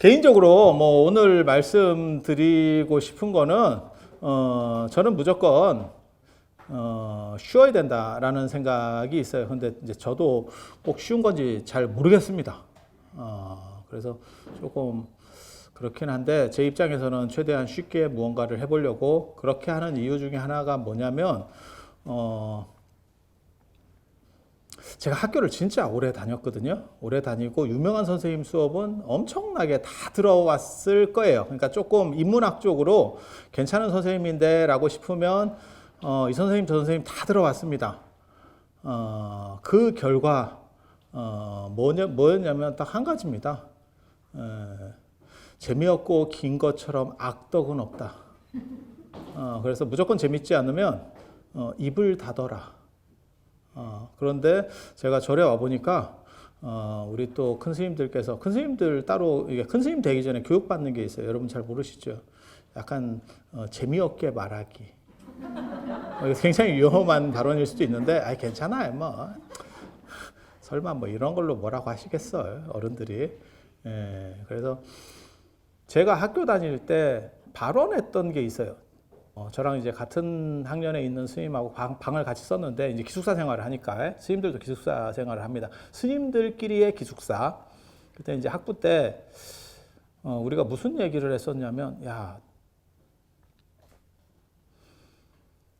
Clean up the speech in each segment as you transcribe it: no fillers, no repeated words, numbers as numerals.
개인적으로 뭐 오늘 말씀드리고 싶은 거는 저는 무조건 쉬어야 된다라는 생각이 있어요. 근데 이제 저도 꼭 쉬운 건지 잘 모르겠습니다. 그래서 조금 그렇긴 한데 제 입장에서는 최대한 쉽게 무언가를 해보려고 그렇게 하는 이유 중에 하나가 뭐냐면 제가 학교를 진짜 오래 다녔거든요. 오래 다니고 유명한 선생님 수업은 엄청나게 다 들어왔을 거예요. 그러니까 조금 인문학 쪽으로 괜찮은 선생님인데 라고 싶으면 이 선생님 저 선생님 다 들어왔습니다. 그 결과 뭐였냐면 딱 한 가지입니다. 재미없고 긴 것처럼 악덕은 없다. 그래서 무조건 재밌지 않으면 입을 닫아라. 그런데 제가 절에 와 보니까 우리 또 큰 스님들께서 큰 스님들 따로 이게 큰 스님 되기 전에 교육받는 게 있어요. 여러분 잘 모르시죠? 약간 재미없게 말하기. 굉장히 위험한 발언일 수도 있는데 괜찮아요. 뭐 설마 뭐 이런 걸로 뭐라고 하시겠어요, 어른들이. 그래서 제가 학교 다닐 때 발언했던 게 있어요. 저랑 이제 같은 학년에 있는 스님하고 방을 같이 썼는데 이제 기숙사 생활을 하니까 스님들도 기숙사 생활을 합니다. 스님들끼리의 기숙사. 그때 이제 학부 때 우리가 무슨 얘기를 했었냐면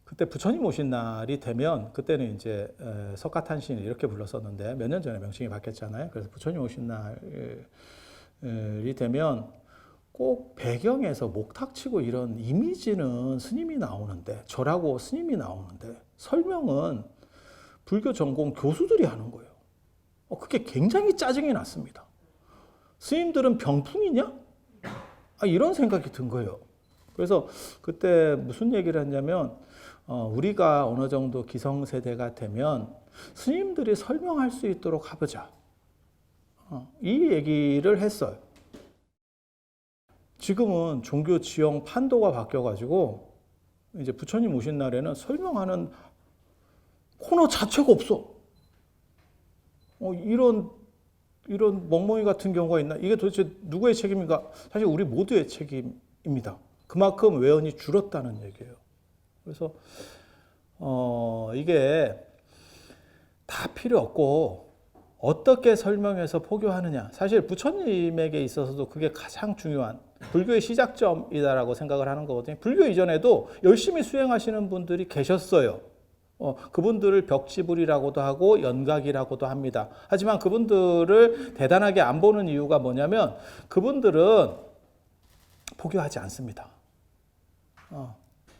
그때 부처님 오신 날이 되면 그때는 이제 석가탄신 이렇게 불렀었는데 몇 년 전에 명칭이 바뀌었잖아요. 그래서 부처님 오신 날이 되면 꼭 배경에서 목탁치고 이런 이미지는 스님이 나오는데 절하고 스님이 나오는데 설명은 불교 전공 교수들이 하는 거예요. 그게 굉장히 짜증이 났습니다. 스님들은 병풍이냐? 이런 생각이 든 거예요. 그래서 그때 무슨 얘기를 했냐면 우리가 어느 정도 기성세대가 되면 스님들이 설명할 수 있도록 해보자. 이 얘기를 했어요. 지금은 종교 지형 판도가 바뀌어가지고 이제 부처님 오신 날에는 설명하는 코너 자체가 없어. 이런 멍멍이 같은 경우가 있나? 이게 도대체 누구의 책임인가? 사실 우리 모두의 책임입니다. 그만큼 외연이 줄었다는 얘기예요. 그래서 이게 다 필요 없고 어떻게 설명해서 포교하느냐. 사실 부처님에게 있어서도 그게 가장 중요한 불교의 시작점이다라고 생각을 하는 거거든요. 불교 이전에도 열심히 수행하시는 분들이 계셨어요. 그분들을 벽지불이라고도 하고 연각이라고도 합니다. 하지만 그분들을 대단하게 안 보는 이유가 뭐냐면 그분들은 포교하지 않습니다.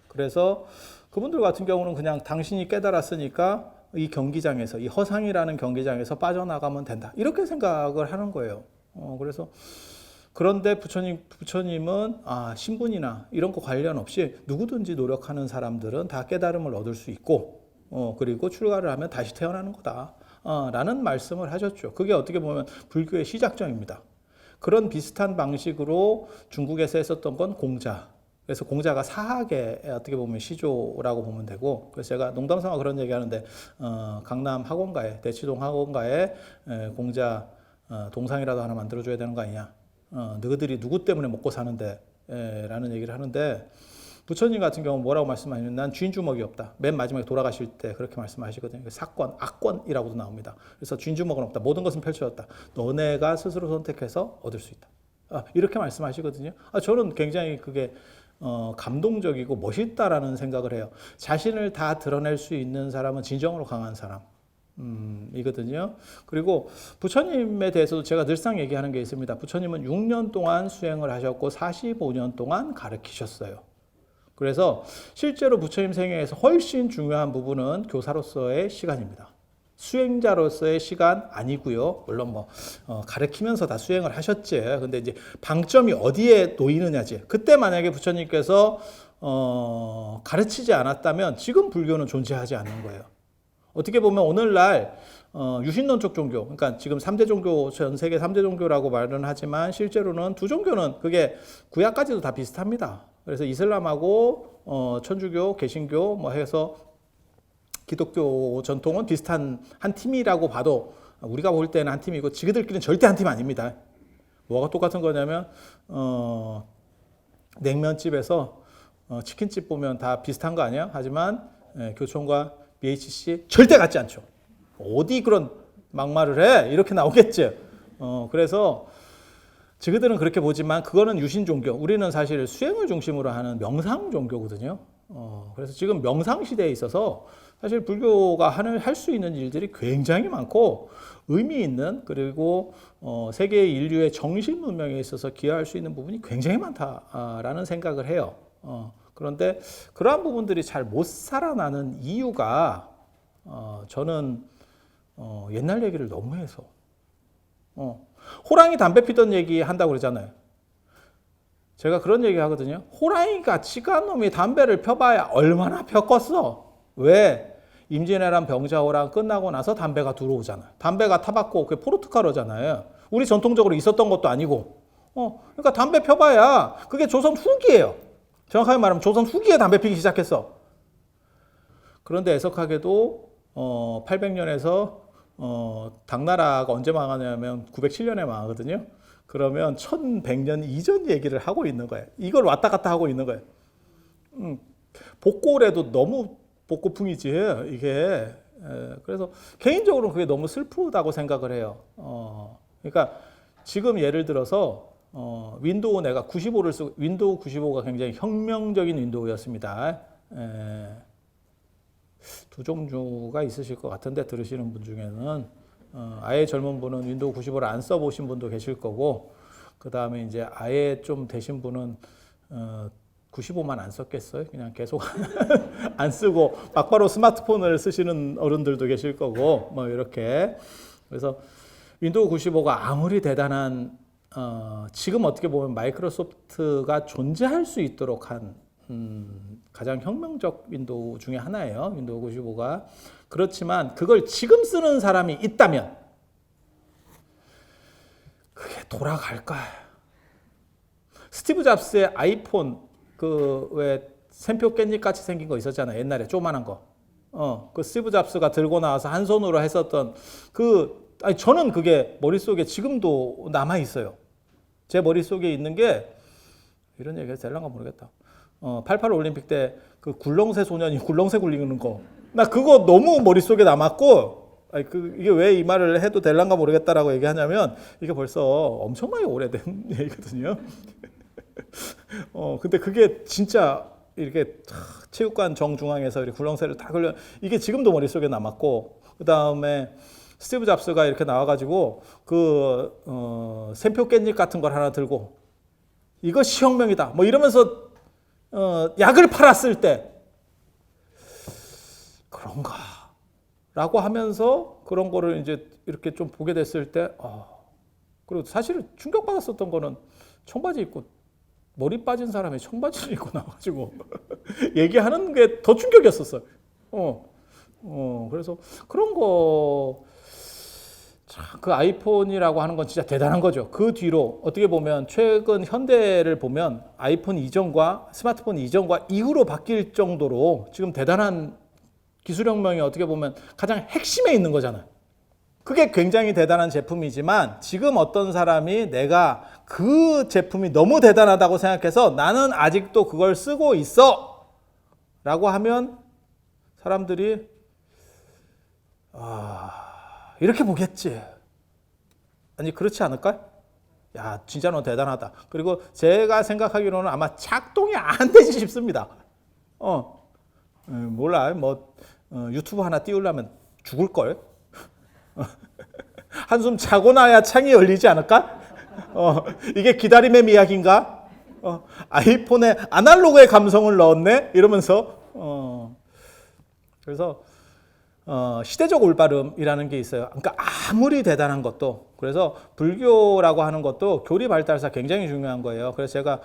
그래서 그분들 같은 경우는 그냥 당신이 깨달았으니까 이 경기장에서, 이 허상이라는 경기장에서 빠져나가면 된다. 이렇게 생각을 하는 거예요. 그래서 그런데 부처님은 신분이나 이런 거 관련 없이 누구든지 노력하는 사람들은 다 깨달음을 얻을 수 있고, 그리고 출가를 하면 다시 태어나는 거다. 라는 말씀을 하셨죠. 그게 어떻게 보면 불교의 시작점입니다. 그런 비슷한 방식으로 중국에서 했었던 건 공자. 그래서 공자가 사학의 어떻게 보면 시조라고 보면 되고, 그래서 제가 농담삼아 그런 얘기 하는데, 강남 학원가에, 대치동 학원가에 공자 동상이라도 하나 만들어줘야 되는 거 아니냐. 너희들이 누구 때문에 먹고 사는데, 라는 얘기를 하는데, 부처님 같은 경우는 뭐라고 말씀하시냐면, 난 쥐인주먹이 없다. 맨 마지막에 돌아가실 때 그렇게 말씀하시거든요. 사권, 악권이라고도 나옵니다. 그래서 쥐인주먹은 없다. 모든 것은 펼쳐졌다. 너네가 스스로 선택해서 얻을 수 있다. 이렇게 말씀하시거든요. 저는 굉장히 그게 감동적이고 멋있다라는 생각을 해요. 자신을 다 드러낼 수 있는 사람은 진정으로 강한 사람. 이거든요. 그리고 부처님에 대해서도 제가 늘상 얘기하는 게 있습니다. 부처님은 6년 동안 수행을 하셨고 45년 동안 가르치셨어요. 그래서 실제로 부처님 생애에서 훨씬 중요한 부분은 교사로서의 시간입니다. 수행자로서의 시간 아니고요. 물론 가르치면서 다 수행을 하셨지. 근데 이제 방점이 어디에 놓이느냐지. 그때 만약에 부처님께서 가르치지 않았다면 지금 불교는 존재하지 않는 거예요. 어떻게 보면 오늘날 유신론적 종교, 그러니까 지금 3대 종교, 전 세계 3대 종교라고 말은 하지만 실제로는 두 종교는 그게 구약까지도 다 비슷합니다. 그래서 이슬람하고 천주교, 개신교 해서 기독교 전통은 비슷한 한 팀이라고 봐도 우리가 볼 때는 한 팀이고 지그들끼리는 절대 한 팀 아닙니다. 뭐가 똑같은 거냐면 냉면집에서 치킨집 보면 다 비슷한 거 아니야? 하지만 교촌과 BHC 절대 같지 않죠. 어디 그런 막말을 해? 이렇게 나오겠죠. 그래서 저희들은 그렇게 보지만 그거는 유신 종교. 우리는 사실 수행을 중심으로 하는 명상 종교거든요. 그래서 지금 명상 시대에 있어서 사실 불교가 할 수 있는 일들이 굉장히 많고 의미 있는, 그리고 세계 인류의 정신 문명에 있어서 기여할 수 있는 부분이 굉장히 많다라는 생각을 해요. 그런데 그러한 부분들이 잘 못 살아나는 이유가 저는 옛날 얘기를 너무 해서 호랑이 담배 피던 얘기 한다고 그러잖아요. 제가 그런 얘기 하거든요. 호랑이가 치간 놈이 담배를 펴봐야 얼마나 폈겠어. 왜? 임진왜란 병자호란 끝나고 나서 담배가 들어오잖아요. 담배가 타바코, 그게 포르투갈어잖아요. 우리 전통적으로 있었던 것도 아니고. 그러니까 담배 펴봐야 그게 조선 후기예요. 정확하게 말하면 조선 후기에 담배 피기 시작했어. 그런데 애석하게도 800년에서 당나라가 언제 망하냐면 907년에 망하거든요. 그러면 1100년 이전 얘기를 하고 있는 거예요. 이걸 왔다 갔다 하고 있는 거예요. 복고래도 너무 복고풍이지 이게. 그래서 개인적으로 그게 너무 슬프다고 생각을 해요. 그러니까 지금 예를 들어서 윈도우 내가 95를 쓰고, 윈도우 95가 굉장히 혁명적인 윈도우였습니다. 두 종류가 있으실 것 같은데 들으시는 분 중에는 아예 젊은 분은 윈도우 95를 안 써보신 분도 계실 거고, 그 다음에 이제 아예 좀 되신 분은 95만 안 썼겠어요? 그냥 계속 안 쓰고 막바로 스마트폰을 쓰시는 어른들도 계실 거고, 뭐 이렇게. 그래서 윈도우 95가 아무리 대단한 지금 어떻게 보면 마이크로소프트가 존재할 수 있도록 한 가장 혁명적 윈도우 중에 하나예요. 윈도우 95가. 그렇지만 그걸 지금 쓰는 사람이 있다면 그게 돌아갈까? 스티브 잡스의 아이폰, 그 왜 샘표 깻잎 같이 생긴 거 있었잖아요. 옛날에 조그만한 거. 그 스티브 잡스가 들고 나와서 한 손으로 했었던 아니 저는 그게 머릿속에 지금도 남아 있어요. 제 머릿속에 있는 게, 이런 얘기가 될란가 모르겠다. 88 올림픽 때 그 굴렁쇠 소년이 굴렁쇠 굴리는 거. 나 그거 너무 머릿속에 남았고, 아니 이게 왜 이 말을 해도 될란가 모르겠다라고 얘기하냐면 이게 벌써 엄청나게 오래된 얘기거든요. 근데 그게 진짜 이렇게 체육관 정중앙에서 이렇게 굴렁쇠를 다 걸려, 이게 지금도 머릿속에 남았고, 그 다음에 스티브 잡스가 이렇게 나와가지고 샘표 깻잎 같은 걸 하나 들고 이것이 혁명이다 뭐 이러면서 약을 팔았을 때 그런가 라고 하면서 그런 거를 이제 이렇게 좀 보게 됐을 때 그리고 사실 충격받았었던 거는 청바지 입고 머리 빠진 사람이 청바지를 입고 나와가지고 얘기하는 게 더 충격이었었어요. 그래서 그런 거, 그 아이폰이라고 하는 건 진짜 대단한 거죠. 그 뒤로 어떻게 보면 최근 현대를 보면 아이폰 이전과 스마트폰 이전과 이후로 바뀔 정도로 지금 대단한 기술혁명이 어떻게 보면 가장 핵심에 있는 거잖아요. 그게 굉장히 대단한 제품이지만 지금 어떤 사람이 내가 그 제품이 너무 대단하다고 생각해서 나는 아직도 그걸 쓰고 있어 라고 하면 사람들이 이렇게 보겠지. 아니 그렇지 않을까? 야 진짜 너 대단하다. 그리고 제가 생각하기로는 아마 작동이 안 되지 싶습니다. 몰라 뭐 유튜브 하나 띄우려면 죽을걸? 한숨 자고 나야 창이 열리지 않을까? 이게 기다림의 미학인가? 아이폰에 아날로그의 감성을 넣었네? 이러면서 그래서 시대적 올바름이라는 게 있어요. 그러니까 아무리 대단한 것도, 그래서 불교라고 하는 것도 교리 발달사 굉장히 중요한 거예요. 그래서 제가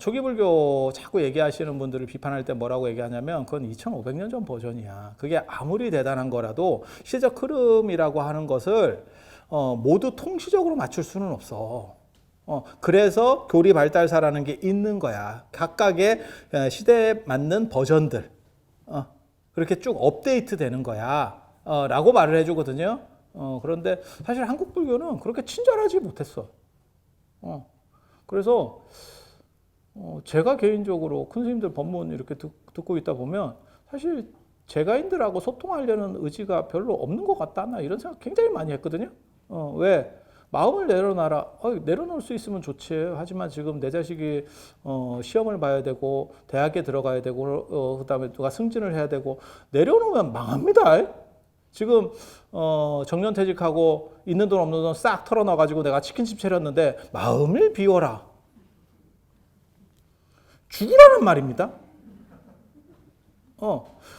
초기 불교 자꾸 얘기하시는 분들을 비판할 때 뭐라고 얘기하냐면 그건 2500년 전 버전이야. 그게 아무리 대단한 거라도 시대적 흐름이라고 하는 것을 모두 통시적으로 맞출 수는 없어. 그래서 교리 발달사라는 게 있는 거야. 각각의 시대에 맞는 버전들 그렇게 쭉 업데이트 되는 거야 라고 말을 해주거든요. 그런데 사실 한국 불교는 그렇게 친절하지 못했어. 그래서 제가 개인적으로 큰 스님들 법문 이렇게 듣고 있다 보면 사실 제가인들하고 소통하려는 의지가 별로 없는 것 같다. 나 이런 생각 굉장히 많이 했거든요. 왜? 마음을 내려놔라. 내려놓을 수 있으면 좋지. 하지만 지금 내 자식이 시험을 봐야 되고 대학에 들어가야 되고 그다음에 누가 승진을 해야 되고 내려놓으면 망합니다. 지금 정년퇴직하고 있는 돈 없는 돈 싹 털어놔가지고 내가 치킨집 차렸는데 마음을 비워라. 죽으라는 말입니다.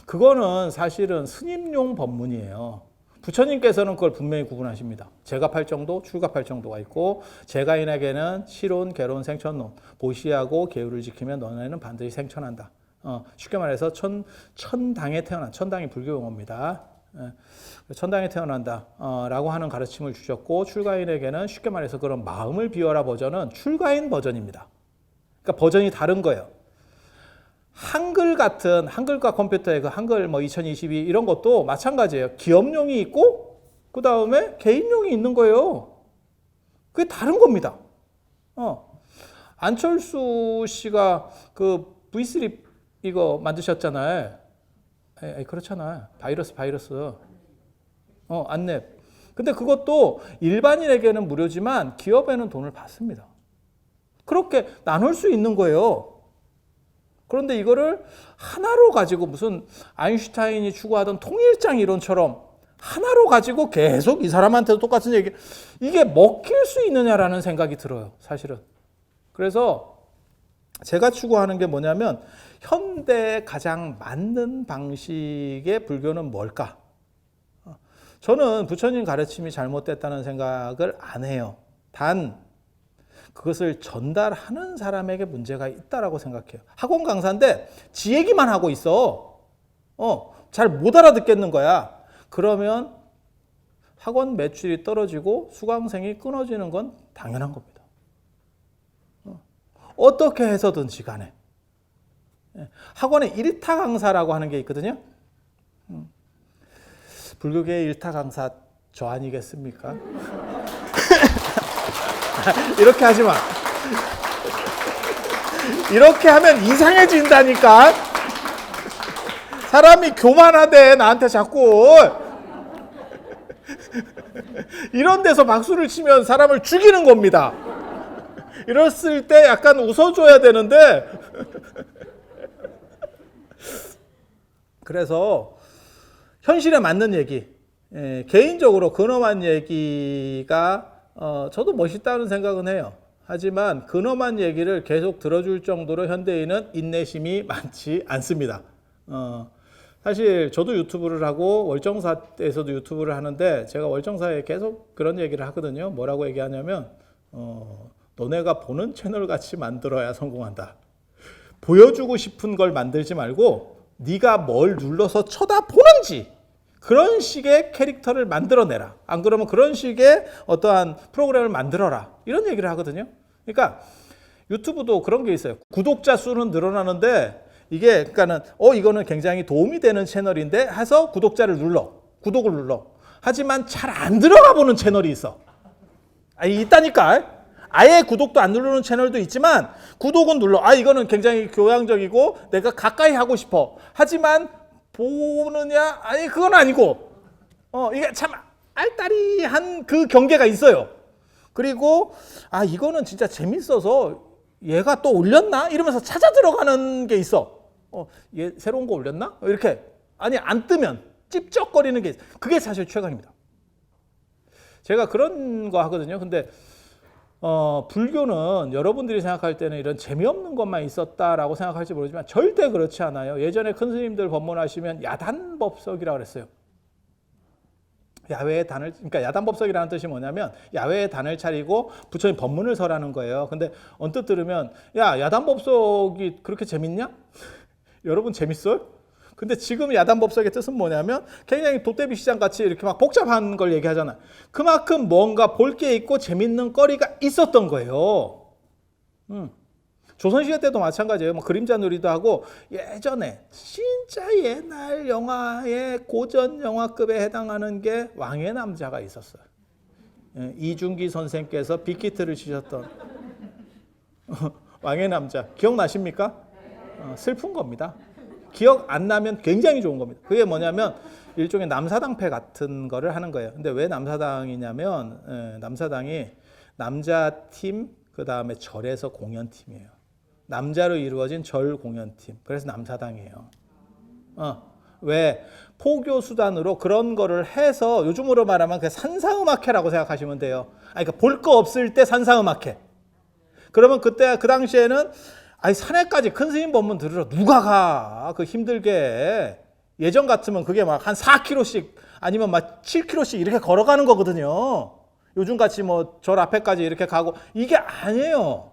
그거는 사실은 스님용 법문이에요. 부처님께서는 그걸 분명히 구분하십니다. 제갑할 정도, 출갑할 정도가 있고 제가인에게는 실온, 개론, 생천론, 보시하고 계율을 지키면 너네는 반드시 생천한다. 쉽게 말해서 천당에 태어난, 천당이 불교 용어입니다. 천당에 태어난다 라고 하는 가르침을 주셨고 출가인에게는 쉽게 말해서 그런 마음을 비워라 버전은 출가인 버전입니다. 그러니까 버전이 다른 거예요. 한글 같은 한글과 컴퓨터의 그 한글 2022 이런 것도 마찬가지예요. 기업용이 있고 그 다음에 개인용이 있는 거예요. 그게 다른 겁니다. 안철수 씨가 그 V3 이거 만드셨잖아요. 그렇잖아요. 바이러스. 안랩. 근데 그것도 일반인에게는 무료지만 기업에는 돈을 받습니다. 그렇게 나눌 수 있는 거예요. 그런데 이거를 하나로 가지고 무슨 아인슈타인이 추구하던 통일장 이론처럼 하나로 가지고 계속 이 사람한테도 똑같은 얘기, 이게 먹힐 수 있느냐라는 생각이 들어요, 사실은. 그래서 제가 추구하는 게 뭐냐면 현대에 가장 맞는 방식의 불교는 뭘까? 저는 부처님 가르침이 잘못됐다는 생각을 안 해요. 단 그것을 전달하는 사람에게 문제가 있다라고 생각해요. 학원 강사인데 지 얘기만 하고 있어. 잘 못 알아듣겠는 거야. 그러면 학원 매출이 떨어지고 수강생이 끊어지는 건 당연한 겁니다. 어떻게 해서든지 간에. 학원에 일타 강사라고 하는 게 있거든요. 불교계의 일타 강사 저 아니겠습니까? 이렇게 하지 마. 이렇게 하면 이상해진다니까. 사람이 교만하대 나한테 자꾸. 이런 데서 박수를 치면 사람을 죽이는 겁니다. 이랬을 때 약간 웃어줘야 되는데. 그래서 현실에 맞는 얘기, 개인적으로 근엄한 얘기가 저도 멋있다는 생각은 해요. 하지만 근엄한 얘기를 계속 들어줄 정도로 현대인은 인내심이 많지 않습니다. 사실 저도 유튜브를 하고 월정사에서도 유튜브를 하는데 제가 월정사에 계속 그런 얘기를 하거든요. 뭐라고 얘기하냐면 너네가 보는 채널 같이 만들어야 성공한다. 보여주고 싶은 걸 만들지 말고 네가 뭘 눌러서 쳐다보는지 그런 식의 캐릭터를 만들어내라. 안 그러면 그런 식의 어떠한 프로그램을 만들어라. 이런 얘기를 하거든요. 그러니까 유튜브도 그런 게 있어요. 구독자 수는 늘어나는데 이게 그러니까는 이거는 굉장히 도움이 되는 채널인데 해서 구독을 눌러. 하지만 잘 안 들어가 보는 채널이 있어. 있다니까. 아예 구독도 안 누르는 채널도 있지만 구독은 눌러. 이거는 굉장히 교양적이고 내가 가까이 하고 싶어. 하지만 보느냐? 아니 그건 아니고 이게 참 알딸이한 그 경계가 있어요. 그리고 이거는 진짜 재밌어서 얘가 또 올렸나? 이러면서 찾아 들어가는 게 있어. 얘 새로운 거 올렸나? 이렇게 안 뜨면 찝쩍거리는 게 있어. 그게 사실 최강입니다. 제가 그런 거 하거든요. 근데 불교는 여러분들이 생각할 때는 이런 재미없는 것만 있었다라고 생각할지 모르지만 절대 그렇지 않아요. 예전에 큰 스님들 법문하시면 야단법석이라고 그랬어요. 야외의 단을, 그러니까 야단법석이라는 뜻이 뭐냐면 야외의 단을 차리고 부처님 법문을 설하는 거예요. 근데 언뜻 들으면 야단법석이 그렇게 재밌냐? 여러분 재밌어요? 근데 지금 야단법석의 뜻은 뭐냐면 굉장히 도떼비 시장 같이 이렇게 막 복잡한 걸 얘기하잖아. 그만큼 뭔가 볼 게 있고 재밌는 거리가 있었던 거예요. 조선시대 때도 마찬가지예요. 그림자 놀이도 하고 예전에 진짜 옛날 영화의 고전 영화급에 해당하는 게 왕의 남자가 있었어요. 이중기 선생께서 빅히트를 치셨던 왕의 남자 기억나십니까? 슬픈 겁니다. 기억 안 나면 굉장히 좋은 겁니다. 그게 뭐냐면 일종의 남사당패 같은 거를 하는 거예요. 근데 왜 남사당이냐면 남사당이 남자팀 그 다음에 절에서 공연팀이에요. 남자로 이루어진 절 공연팀. 그래서 남사당이에요. 왜 포교 수단으로 그런 거를 해서 요즘으로 말하면 그 산사음악회라고 생각하시면 돼요. 그러니까 볼 거 없을 때 산사음악회. 그러면 그때 그 당시에는 아니 산에까지 큰 스님 법문 들으러 누가 가? 그 힘들게. 예전 같으면 그게 막 한 4km씩 아니면 막 7km씩 이렇게 걸어가는 거거든요. 요즘 같이 뭐 절 앞에까지 이렇게 가고 이게 아니에요.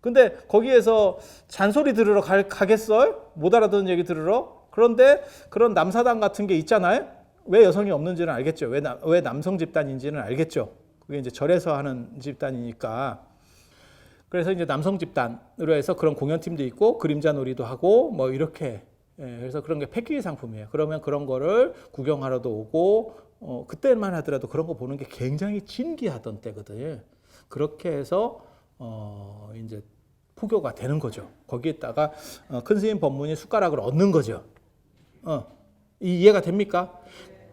근데 거기에서 잔소리 들으러 가겠어요? 못 알아듣는 얘기 들으러? 그런데 그런 남사당 같은 게 있잖아요. 왜 여성이 없는지는 알겠죠. 왜 남성 집단인지는 알겠죠. 그게 이제 절에서 하는 집단이니까. 그래서 이제 남성 집단으로 해서 그런 공연팀도 있고 그림자 놀이도 하고 뭐 이렇게 그래서 그런 게 패키지 상품이에요. 그러면 그런 거를 구경하러도 오고 그때만 하더라도 그런 거 보는 게 굉장히 진기하던 때거든요. 그렇게 해서 이제 포교가 되는 거죠. 거기에다가 큰 스님 법문이 숟가락을 얻는 거죠. 이해가 됩니까?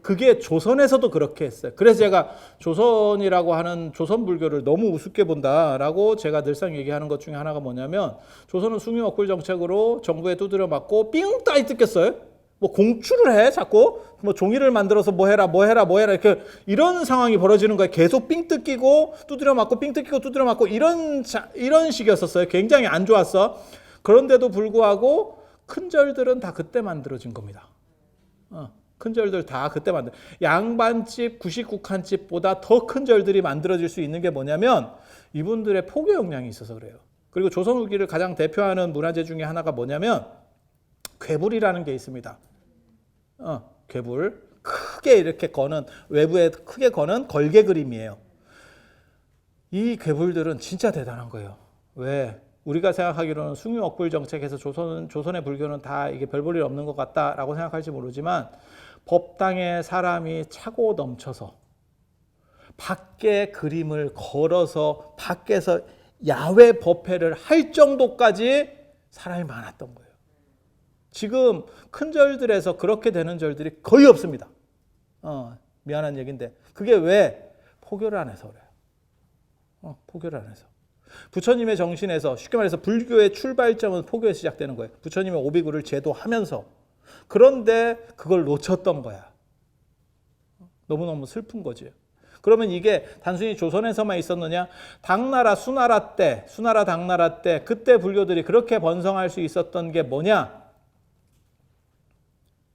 그게 조선에서도 그렇게 했어요. 그래서 제가 조선이라고 하는 조선 불교를 너무 우습게 본다라고 제가 늘상 얘기하는 것 중에 하나가 뭐냐면 조선은 숭유억굴 정책으로 정부에 두드려 맞고 삥 따위 뜯겼어요. 뭐 공추를 해 자꾸 뭐 종이를 만들어서 뭐 해라 이렇게 이런 상황이 벌어지는 거예요. 계속 삥 뜯기고 두드려 맞고 삥 뜯기고 두드려 맞고 이런 식이었었어요. 굉장히 안 좋았어. 그런데도 불구하고 큰 절들은 다 그때 만들어진 겁니다. 큰 절들 다 그때 만들. 양반집, 99칸집보다 더 큰 절들이 만들어질 수 있는 게 뭐냐면 이분들의 포교 역량이 있어서 그래요. 그리고 조선 후기를 가장 대표하는 문화재 중에 하나가 뭐냐면 괴불이라는 게 있습니다. 괴불 크게 이렇게 거는 외부에 크게 거는 걸개 그림이에요. 이 괴불들은 진짜 대단한 거예요. 왜? 우리가 생각하기로는 숭유억굴 정책에서 조선의 불교는 다 이게 별 볼 일 없는 것 같다라고 생각할지 모르지만 법당에 사람이 차고 넘쳐서 밖에 그림을 걸어서 밖에서 야외 법회를 할 정도까지 사람이 많았던 거예요. 지금 큰 절들에서 그렇게 되는 절들이 거의 없습니다. 미안한 얘기인데 그게 왜? 포교를 안 해서 그래요. 포교를 안 해서. 부처님의 정신에서 쉽게 말해서 불교의 출발점은 포교에 시작되는 거예요. 부처님의 오비구를 제도하면서. 그런데 그걸 놓쳤던 거야. 너무너무 슬픈 거지. 그러면 이게 단순히 조선에서만 있었느냐? 당나라, 수나라 당나라 때 그때 불교들이 그렇게 번성할 수 있었던 게 뭐냐?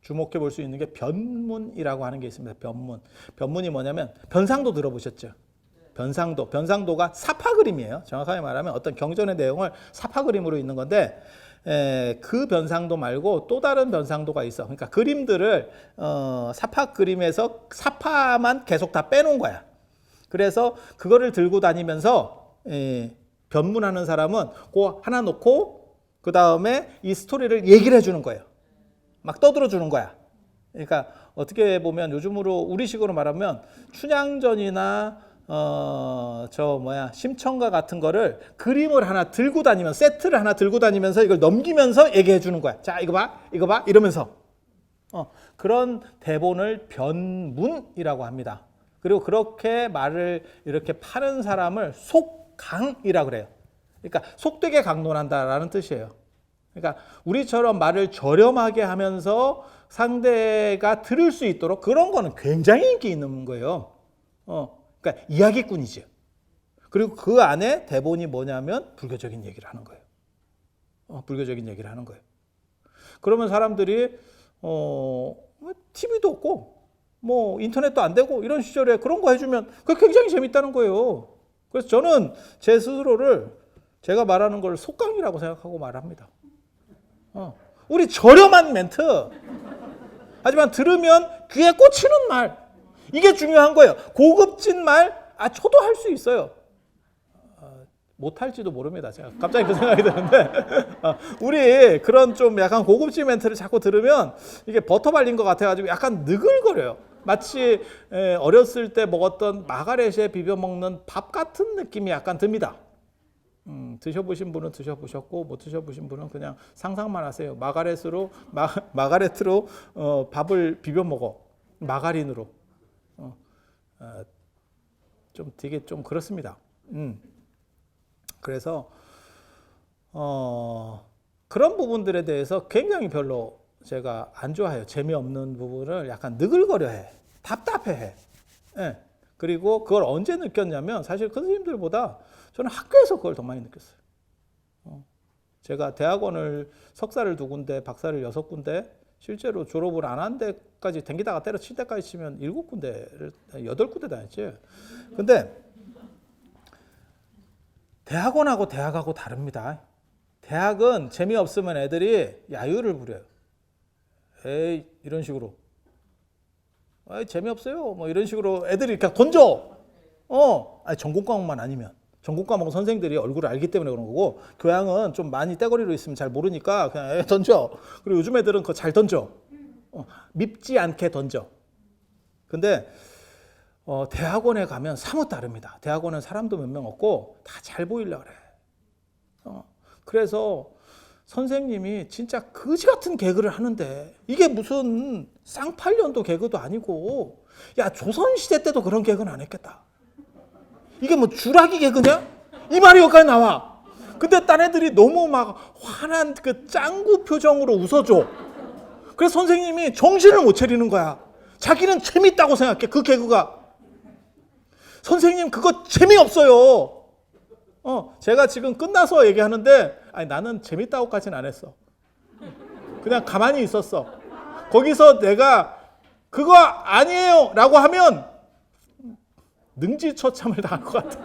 주목해 볼 수 있는 게 변문이라고 하는 게 있습니다. 변문이 뭐냐면 변상도 들어보셨죠? 변상도가 사파 그림이에요. 정확하게 말하면 어떤 경전의 내용을 사파 그림으로 있는 건데 그 변상도 말고 또 다른 변상도가 있어. 그러니까 그림들을 사파 그림에서 사파만 계속 다 빼놓은 거야. 그래서 그거를 들고 다니면서 변문하는 사람은 그거 하나 놓고 그 다음에 이 스토리를 얘기를 해주는 거예요. 막 떠들어 주는 거야. 그러니까 어떻게 보면 요즘으로 우리식으로 말하면 춘향전이나 심청가 같은 거를 그림을 하나 들고 다니면 세트를 하나 들고 다니면서 이걸 넘기면서 얘기해 주는 거야. 자, 이거 봐 이러면서 그런 대본을 변문이라고 합니다. 그리고 그렇게 말을 이렇게 파는 사람을 속강이라고 그래요. 그러니까 속되게 강론한다라는 뜻이에요. 그러니까 우리처럼 말을 저렴하게 하면서 상대가 들을 수 있도록 그런 거는 굉장히 인기 있는 거예요. 그러니까 이야기꾼이죠. 그리고 그 안에 대본이 뭐냐면 불교적인 얘기를 하는 거예요. 불교적인 얘기를 하는 거예요. 그러면 사람들이 TV도 없고 뭐 인터넷도 안 되고 이런 시절에 그런 거 해주면 그게 굉장히 재밌다는 거예요. 그래서 저는 제 스스로를 제가 말하는 걸 속강이라고 생각하고 말합니다. 우리 저렴한 멘트. 하지만 들으면 귀에 꽂히는 말. 이게 중요한 거예요. 고급진 말, 저도 할 수 있어요. 못할지도 모릅니다. 제가 갑자기 그 생각이 드는데, 우리 그런 좀 약간 고급진 멘트를 자꾸 들으면 이게 버터 발린 것 같아가지고 약간 느글거려요. 마치 어렸을 때 먹었던 마가렛에 비벼 먹는 밥 같은 느낌이 약간 듭니다. 드셔보신 분은 드셔보셨고 못 드셔보신 분은 그냥 상상만 하세요. 마가렛으로 밥을 비벼 먹어. 마가린으로. 좀 되게 좀 그렇습니다. 그래서 그런 부분들에 대해서 굉장히 별로 제가 안 좋아해요. 재미없는 부분을 약간 느글거려해. 답답해해. 예. 그리고 그걸 언제 느꼈냐면 사실 큰 스님들보다 저는 학교에서 그걸 더 많이 느꼈어요. 제가 대학원을 석사를 2군데, 박사를 6군데, 실제로 졸업을 안 한 데까지 댕기다가 때려칠 때까지 치면 7군데를 8군데 다녔지. 근데 대학원하고 대학하고 다릅니다. 대학은 재미없으면 애들이 야유를 부려요. 에이 이런 식으로. 아이 재미없어요. 뭐 이런 식으로 애들이 그냥 던져. 아니 전공 과목만 아니면. 전공 과목은 선생들이 얼굴을 알기 때문에 그런 거고 교양은 좀 많이 떼거리로 있으면 잘 모르니까 그냥 던져. 그리고 요즘 애들은 그거 잘 던져. 밉지 않게 던져. 근데 대학원에 가면 사뭇 다릅니다. 대학원은 사람도 몇 명 없고 다 잘 보이려고 그래. 그래서 선생님이 진짜 거지 같은 개그를 하는데 이게 무슨 쌍팔년도 개그도 아니고 야 조선시대 때도 그런 개그는 안 했겠다. 이게 뭐 주라기 개그냐? 이 말이 여기까지 나와. 근데 딴 애들이 너무 막 화난 그 짱구 표정으로 웃어줘. 그래서 선생님이 정신을 못 차리는 거야. 자기는 재밌다고 생각해. 그 개그가. 선생님 그거 재미없어요. 제가 지금 끝나서 얘기하는데 아니 나는 재밌다고까지는 안 했어. 그냥 가만히 있었어. 거기서 내가 그거 아니에요 라고 하면 능지처참을 당할 것 같아.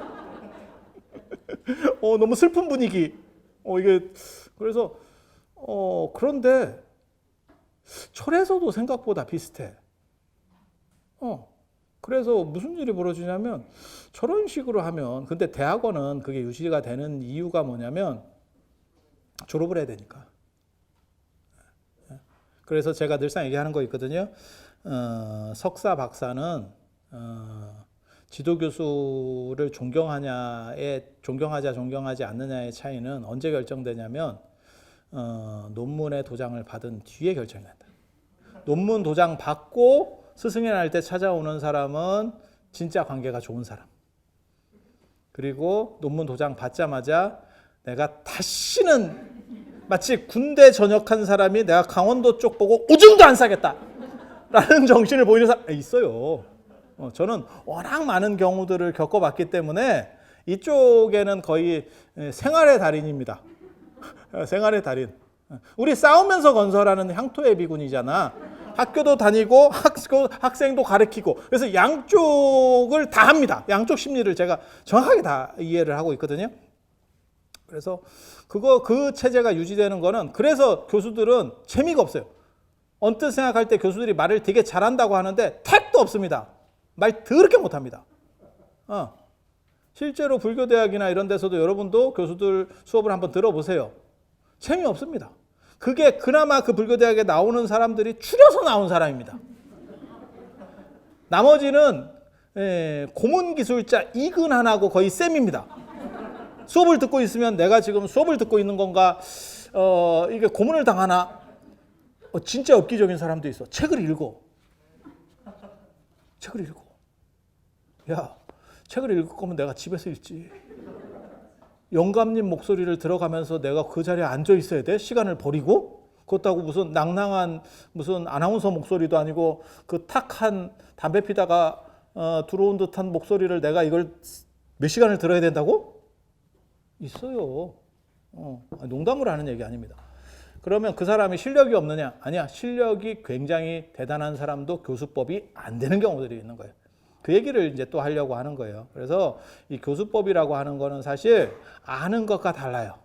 너무 슬픈 분위기. 이게 그래서 그런데 철에서도 생각보다 비슷해. 그래서 무슨 일이 벌어지냐면 저런 식으로 하면 근데 대학원은 그게 유지가 되는 이유가 뭐냐면 졸업을 해야 되니까. 그래서 제가 늘상 얘기하는 거 있거든요. 석사 박사는 지도교수를 존경하지 않느냐의 차이는 언제 결정되냐면 논문의 도장을 받은 뒤에 결정이 난다. 논문 도장 받고 스승의 날 때 찾아오는 사람은 진짜 관계가 좋은 사람. 그리고 논문 도장 받자마자 내가 다시는 마치 군대 전역한 사람이 내가 강원도 쪽 보고 오줌도 안 싸겠다 라는 정신을 보이는 사람 있어요. 저는 워낙 많은 경우들을 겪어봤기 때문에 이쪽에는 거의 생활의 달인입니다. 생활의 달인. 우리 싸우면서 건설하는 향토의 비군이잖아. 학교도 다니고 학생도 가르치고 그래서 양쪽을 다 합니다. 양쪽 심리를 제가 정확하게 다 이해를 하고 있거든요. 그래서 그 체제가 유지되는 거는 그래서 교수들은 재미가 없어요. 언뜻 생각할 때 교수들이 말을 되게 잘한다고 하는데 택도 없습니다. 말 더럽게 못합니다. 실제로 불교대학이나 이런 데서도 여러분도 교수들 수업을 한번 들어보세요. 재미없습니다. 그게 그나마 그 불교대학에 나오는 사람들이 추려서 나온 사람입니다. 나머지는 고문기술자 이근하나고 거의 쌤입니다. 수업을 듣고 있으면 내가 지금 수업을 듣고 있는 건가 이게 고문을 당하나 진짜 엽기적인 사람도 있어. 책을 읽어. 야, 책을 읽을 거면 내가 집에서 읽지. 영감님 목소리를 들어가면서 내가 그 자리에 앉아 있어야 돼? 시간을 버리고? 그렇다고 무슨 낭낭한 무슨 아나운서 목소리도 아니고 그 탁한 담배 피다가 들어온 듯한 목소리를 내가 이걸 몇 시간을 들어야 된다고? 있어요. 농담으로 하는 얘기 아닙니다. 그러면 그 사람이 실력이 없느냐? 아니야. 실력이 굉장히 대단한 사람도 교수법이 안 되는 경우들이 있는 거예요. 그 얘기를 이제 또 하려고 하는 거예요. 그래서 이 교수법이라고 하는 거는 사실 아는 것과 달라요.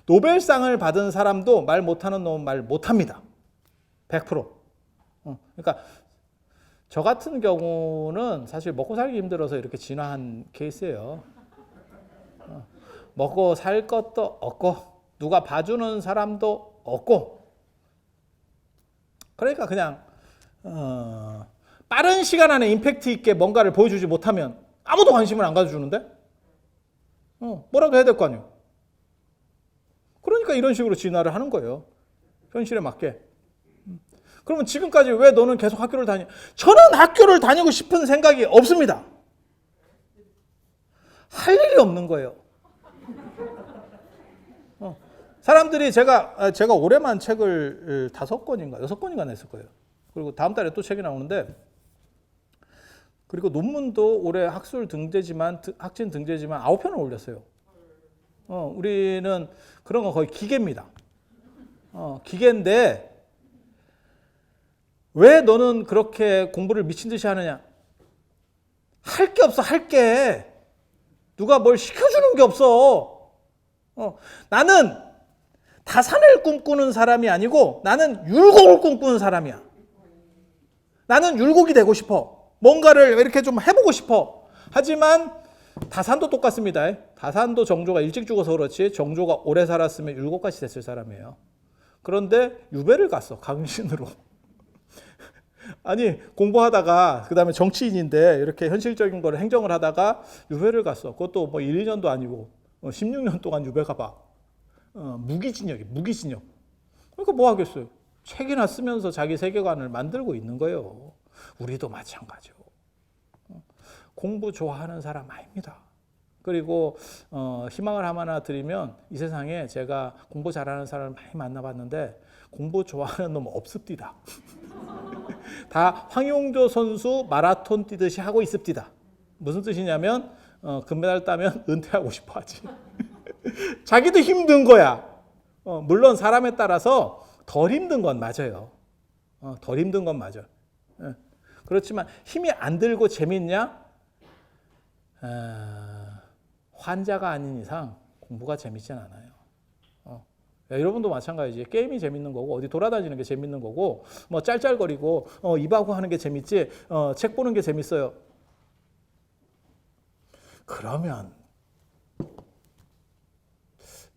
노벨상을 받은 사람도 말 못하는 놈은 말 못합니다. 100%. 그러니까 저 같은 경우는 사실 먹고 살기 힘들어서 이렇게 진화한 케이스예요. 먹고 살 것도 없고 누가 봐주는 사람도 없고 그러니까 그냥 빠른 시간 안에 임팩트 있게 뭔가를 보여주지 못하면 아무도 관심을 안 가져주는데 뭐라도 해야 될 거 아니에요. 그러니까 이런 식으로 진화를 하는 거예요. 현실에 맞게. 그러면 지금까지 왜 너는 계속 학교를 다니? 저는 학교를 다니고 싶은 생각이 없습니다. 할 일이 없는 거예요. 사람들이 제가 올해만 책을 5권인가 6권인가 냈을 거예요. 그리고 다음 달에 또 책이 나오는데, 그리고 논문도 올해 학술 등재지만 학진 등재지만 9편을 올렸어요. 우리는 그런 거 거의 기계입니다. 기계인데 왜 너는 그렇게 공부를 미친 듯이 하느냐? 할 게 없어, 할 게. 누가 뭘 시켜주는 게 없어. 나는 다산을 꿈꾸는 사람이 아니고 나는 율곡을 꿈꾸는 사람이야. 나는 율곡이 되고 싶어. 뭔가를 이렇게 좀 해보고 싶어. 하지만 다산도 똑같습니다. 다산도 정조가 일찍 죽어서 그렇지 정조가 오래 살았으면 율곡같이 됐을 사람이에요. 그런데 유배를 갔어, 강신으로. 아니, 공부하다가 그 다음에 정치인인데 이렇게 현실적인 거를 행정을 하다가 유배를 갔어. 그것도 뭐 1, 2년도 아니고 16년 동안 유배 가봐. 무기징역이 무기징역. 그러니까 뭐 하겠어요. 책이나 쓰면서 자기 세계관을 만들고 있는 거예요. 우리도 마찬가지요. 공부 좋아하는 사람 아닙니다. 그리고 희망을 하나 드리면, 이 세상에 제가 공부 잘하는 사람을 많이 만나봤는데 공부 좋아하는 놈 없습디다. 다 황용조 선수 마라톤 뛰듯이 하고 있습디다. 무슨 뜻이냐면 금메달 따면 은퇴하고 싶어 하지. 자기도 힘든 거야. 물론 사람에 따라서 덜 힘든 건 맞아요. 덜 힘든 건 맞아요. 그렇지만 힘이 안 들고 재밌냐? 환자가 아닌 이상 공부가 재밌진 않아요. 여러분도 마찬가지지. 게임이 재밌는 거고 어디 돌아다니는 게 재밌는 거고 뭐 짤짤거리고 입하고 하는 게 재밌지 책 보는 게 재밌어요. 그러면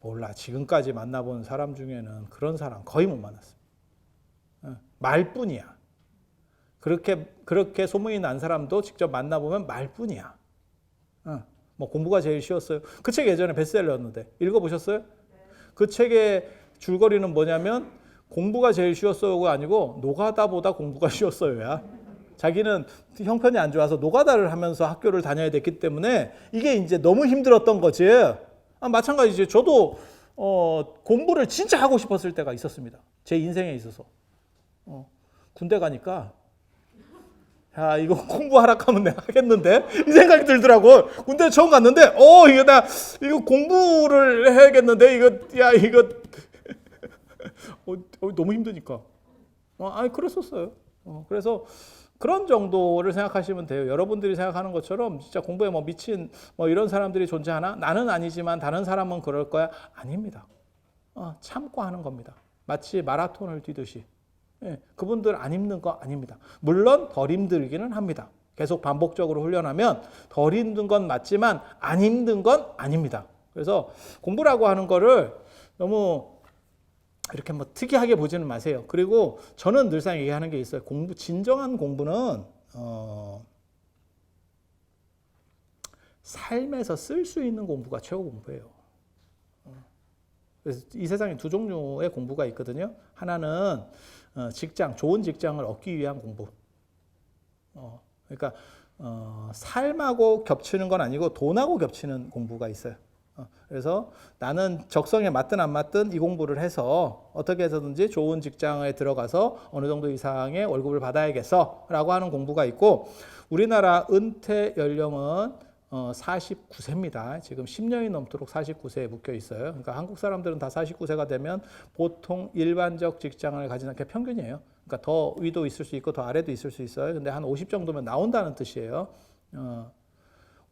몰라. 지금까지 만나본 사람 중에는 그런 사람 거의 못 만났어요. 말뿐이야. 그렇게 소문이 난 사람도 직접 만나보면 말뿐이야. 뭐 공부가 제일 쉬웠어요. 그 책 예전에 베스트셀러였는데 읽어보셨어요? 그 책의 줄거리는 뭐냐면 공부가 제일 쉬웠어요가 아니고 노가다보다 공부가 쉬웠어요야. 자기는 형편이 안 좋아서 노가다를 하면서 학교를 다녀야 됐기 때문에 이게 이제 너무 힘들었던 거지. 마찬가지지. 저도 공부를 진짜 하고 싶었을 때가 있었습니다. 제 인생에 있어서. 군대 가니까 야, 이거 공부하라 하면 내가 하겠는데? 이 생각이 들더라고. 군대 처음 갔는데, 이거 공부를 해야겠는데, 이거, 너무 힘드니까. 그랬었어요. 그래서 그런 정도를 생각하시면 돼요. 여러분들이 생각하는 것처럼 진짜 공부에 뭐 미친 뭐 이런 사람들이 존재하나? 나는 아니지만 다른 사람은 그럴 거야? 아닙니다. 참고 하는 겁니다. 마치 마라톤을 뛰듯이. 그분들 안 힘든 거 아닙니다. 물론 덜 힘들기는 합니다. 계속 반복적으로 훈련하면 덜 힘든 건 맞지만 안 힘든 건 아닙니다. 그래서 공부라고 하는 거를 너무 이렇게 뭐 특이하게 보지는 마세요. 그리고 저는 늘상 얘기하는 게 있어요. 진정한 공부는 삶에서 쓸 수 있는 공부가 최고 공부예요. 그래서 이 세상에 두 종류의 공부가 있거든요. 하나는 좋은 직장을 얻기 위한 공부. 그러니까 삶하고 겹치는 건 아니고 돈하고 겹치는 공부가 있어요. 그래서 나는 적성에 맞든 안 맞든 이 공부를 해서 어떻게 해서든지 좋은 직장에 들어가서 어느 정도 이상의 월급을 받아야겠어 라고 하는 공부가 있고, 우리나라 은퇴 연령은 49세입니다. 지금 10년이 넘도록 49세에 묶여 있어요. 그러니까 한국 사람들은 다 49세가 되면 보통 일반적 직장을 가지는 게 평균이에요. 그러니까 더 위도 있을 수 있고 더 아래도 있을 수 있어요. 근데 한 50 정도면 나온다는 뜻이에요.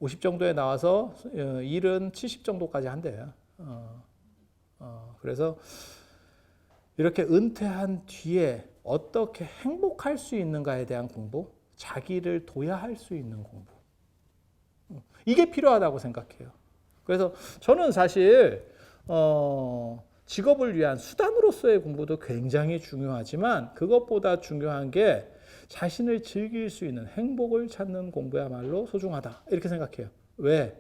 50 정도에 나와서 일은 70 정도까지 한대요. 그래서 이렇게 은퇴한 뒤에 어떻게 행복할 수 있는가에 대한 공부, 자기를 도야할 수 있는 공부. 이게 필요하다고 생각해요. 그래서 저는 사실 직업을 위한 수단으로서의 공부도 굉장히 중요하지만 그것보다 중요한 게 자신을 즐길 수 있는 행복을 찾는 공부야말로 소중하다. 이렇게 생각해요. 왜?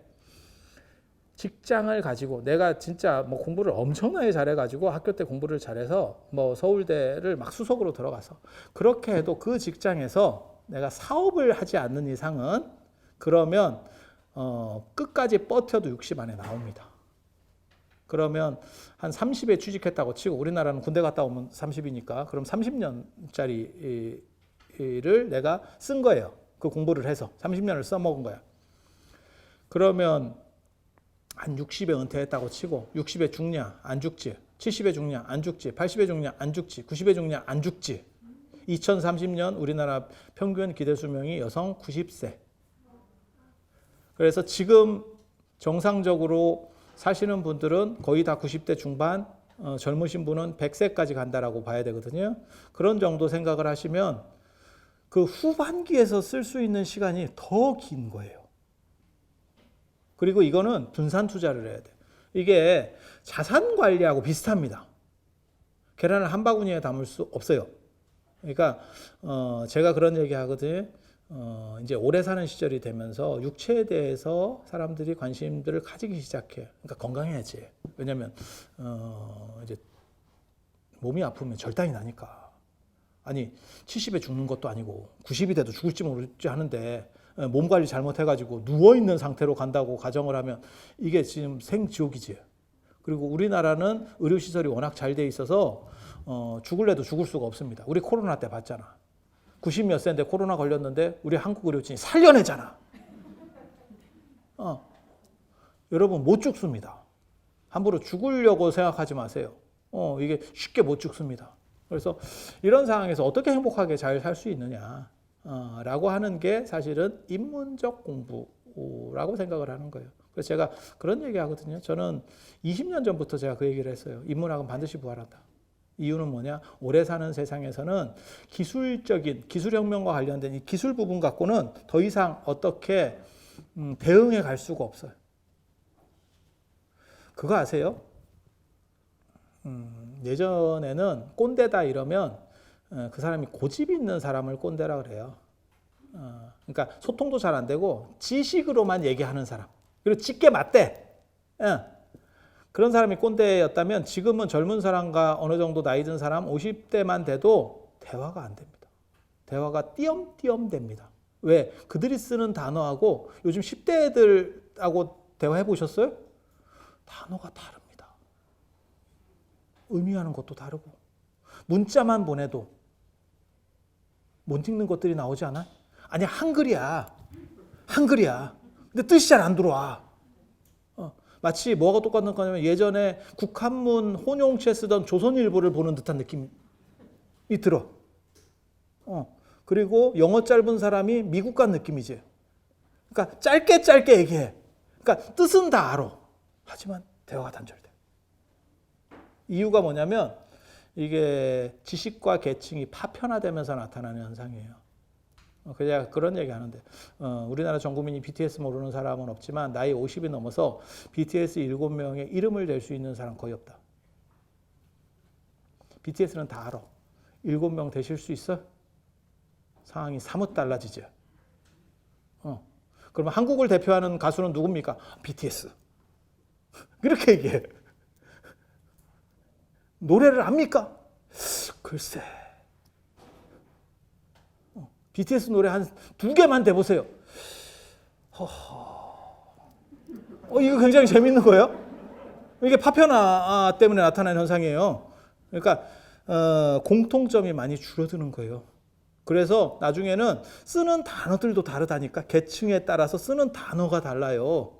직장을 가지고 내가 진짜 뭐 공부를 엄청나게 잘해가지고 학교 때 공부를 잘해서 뭐 서울대를 막 수석으로 들어가서 그렇게 해도 그 직장에서 내가 사업을 하지 않는 이상은 그러면 끝까지 버텨도 60 안에 나옵니다. 그러면 한 30에 취직했다고 치고 우리나라는 군대 갔다 오면 30이니까 그럼 30년짜리를 내가 쓴 거예요. 그 공부를 해서 30년을 써먹은 거야. 그러면 한 60에 은퇴했다고 치고 60에 죽냐? 안 죽지. 70에 죽냐? 안 죽지. 80에 죽냐? 안 죽지. 90에 죽냐? 안 죽지. 2030년 우리나라 평균 기대 수명이 여성 90세. 그래서 지금 정상적으로 사시는 분들은 거의 다 90대 중반, 젊으신 분은 100세까지 간다라고 봐야 되거든요. 그런 정도 생각을 하시면 그 후반기에서 쓸 수 있는 시간이 더 긴 거예요. 그리고 이거는 분산 투자를 해야 돼. 이게 자산 관리하고 비슷합니다. 계란을 한 바구니에 담을 수 없어요. 그러니까 제가 그런 얘기 하거든요. 이제 오래 사는 시절이 되면서 육체에 대해서 사람들이 관심들을 가지기 시작해. 그러니까 건강해야지. 왜냐면 이제 몸이 아프면 절단이 나니까. 아니 70에 죽는 것도 아니고 90이 돼도 죽을지 모르지 하는데 몸 관리 잘못해가지고 누워있는 상태로 간다고 가정을 하면 이게 지금 생지옥이지. 그리고 우리나라는 의료시설이 워낙 잘 돼 있어서 죽을래도 죽을 수가 없습니다. 우리 코로나 때 봤잖아. 90 몇 세인데 코로나 걸렸는데 우리 한국 의료진이 살려내잖아. 여러분 못 죽습니다. 함부로 죽으려고 생각하지 마세요. 이게 쉽게 못 죽습니다. 그래서 이런 상황에서 어떻게 행복하게 잘 살 수 있느냐 라고 하는 게 사실은 인문적 공부라고 생각을 하는 거예요. 그래서 제가 그런 얘기 하거든요. 저는 20년 전부터 제가 그 얘기를 했어요. 인문학은 반드시 부활한다. 이유는 뭐냐? 오래 사는 세상에서는 기술적인 기술혁명과 관련된 이 기술 부분 갖고는 더 이상 어떻게 대응해 갈 수가 없어요. 그거 아세요? 예전에는 꼰대다 이러면 그 사람이 고집 있는 사람을 꼰대라 그래요. 그러니까 소통도 잘 안 되고 지식으로만 얘기하는 사람. 그리고 짙게 맞대. 그런 사람이 꼰대였다면 지금은 젊은 사람과 어느 정도 나이 든 사람 50대만 돼도 대화가 안 됩니다. 대화가 띄엄띄엄 됩니다. 왜? 그들이 쓰는 단어하고 요즘 10대 애들하고 대화해 보셨어요? 단어가 다릅니다. 의미하는 것도 다르고 문자만 보내도 못 읽는 것들이 나오지 않아? 아니 한글이야. 근데 뜻이 잘 안 들어와. 마치 뭐가 똑같은 거냐면 예전에 국한문 혼용체 쓰던 조선일보를 보는 듯한 느낌이 들어. 그리고 영어 짧은 사람이 미국 간 느낌이지. 그러니까 짧게 얘기해. 그러니까 뜻은 다 알아. 하지만 대화가 단절돼. 이유가 뭐냐면 이게 지식과 계층이 파편화되면서 나타나는 현상이에요. 제가 그런 얘기 하는데 우리나라 전 국민이 BTS 모르는 사람은 없지만 나이 50이 넘어서 BTS 7명의 이름을 댈 수 있는 사람 거의 없다. BTS는 다 알아. 7명 되실 수 있어? 상황이 사뭇 달라지죠. 그러면 한국을 대표하는 가수는 누굽니까? BTS. 그렇게 얘기해. 노래를 압니까? 글쎄. BTS 노래 한 2개만 대보세요. 이거 굉장히 재밌는 거예요. 이게 파편화 때문에 나타나는 현상이에요. 그러니까 공통점이 많이 줄어드는 거예요. 그래서 나중에는 쓰는 단어들도 다르다니까. 계층에 따라서 쓰는 단어가 달라요.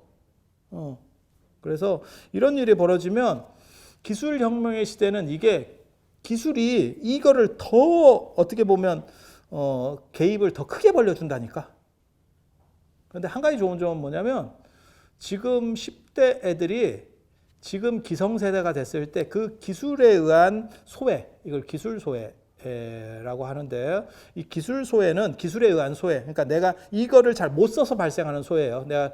그래서 이런 일이 벌어지면 기술혁명의 시대는 이게 기술이 이거를 더 어떻게 보면 개입을 더 크게 벌려준다니까. 그런데 한 가지 좋은 점은 뭐냐면 지금 10대 애들이 지금 기성세대가 됐을 때 그 기술에 의한 소외, 이걸 기술 소외라고 하는데요. 이 기술 소외는 기술에 의한 소외. 그러니까 내가 이거를 잘 못 써서 발생하는 소외예요. 내가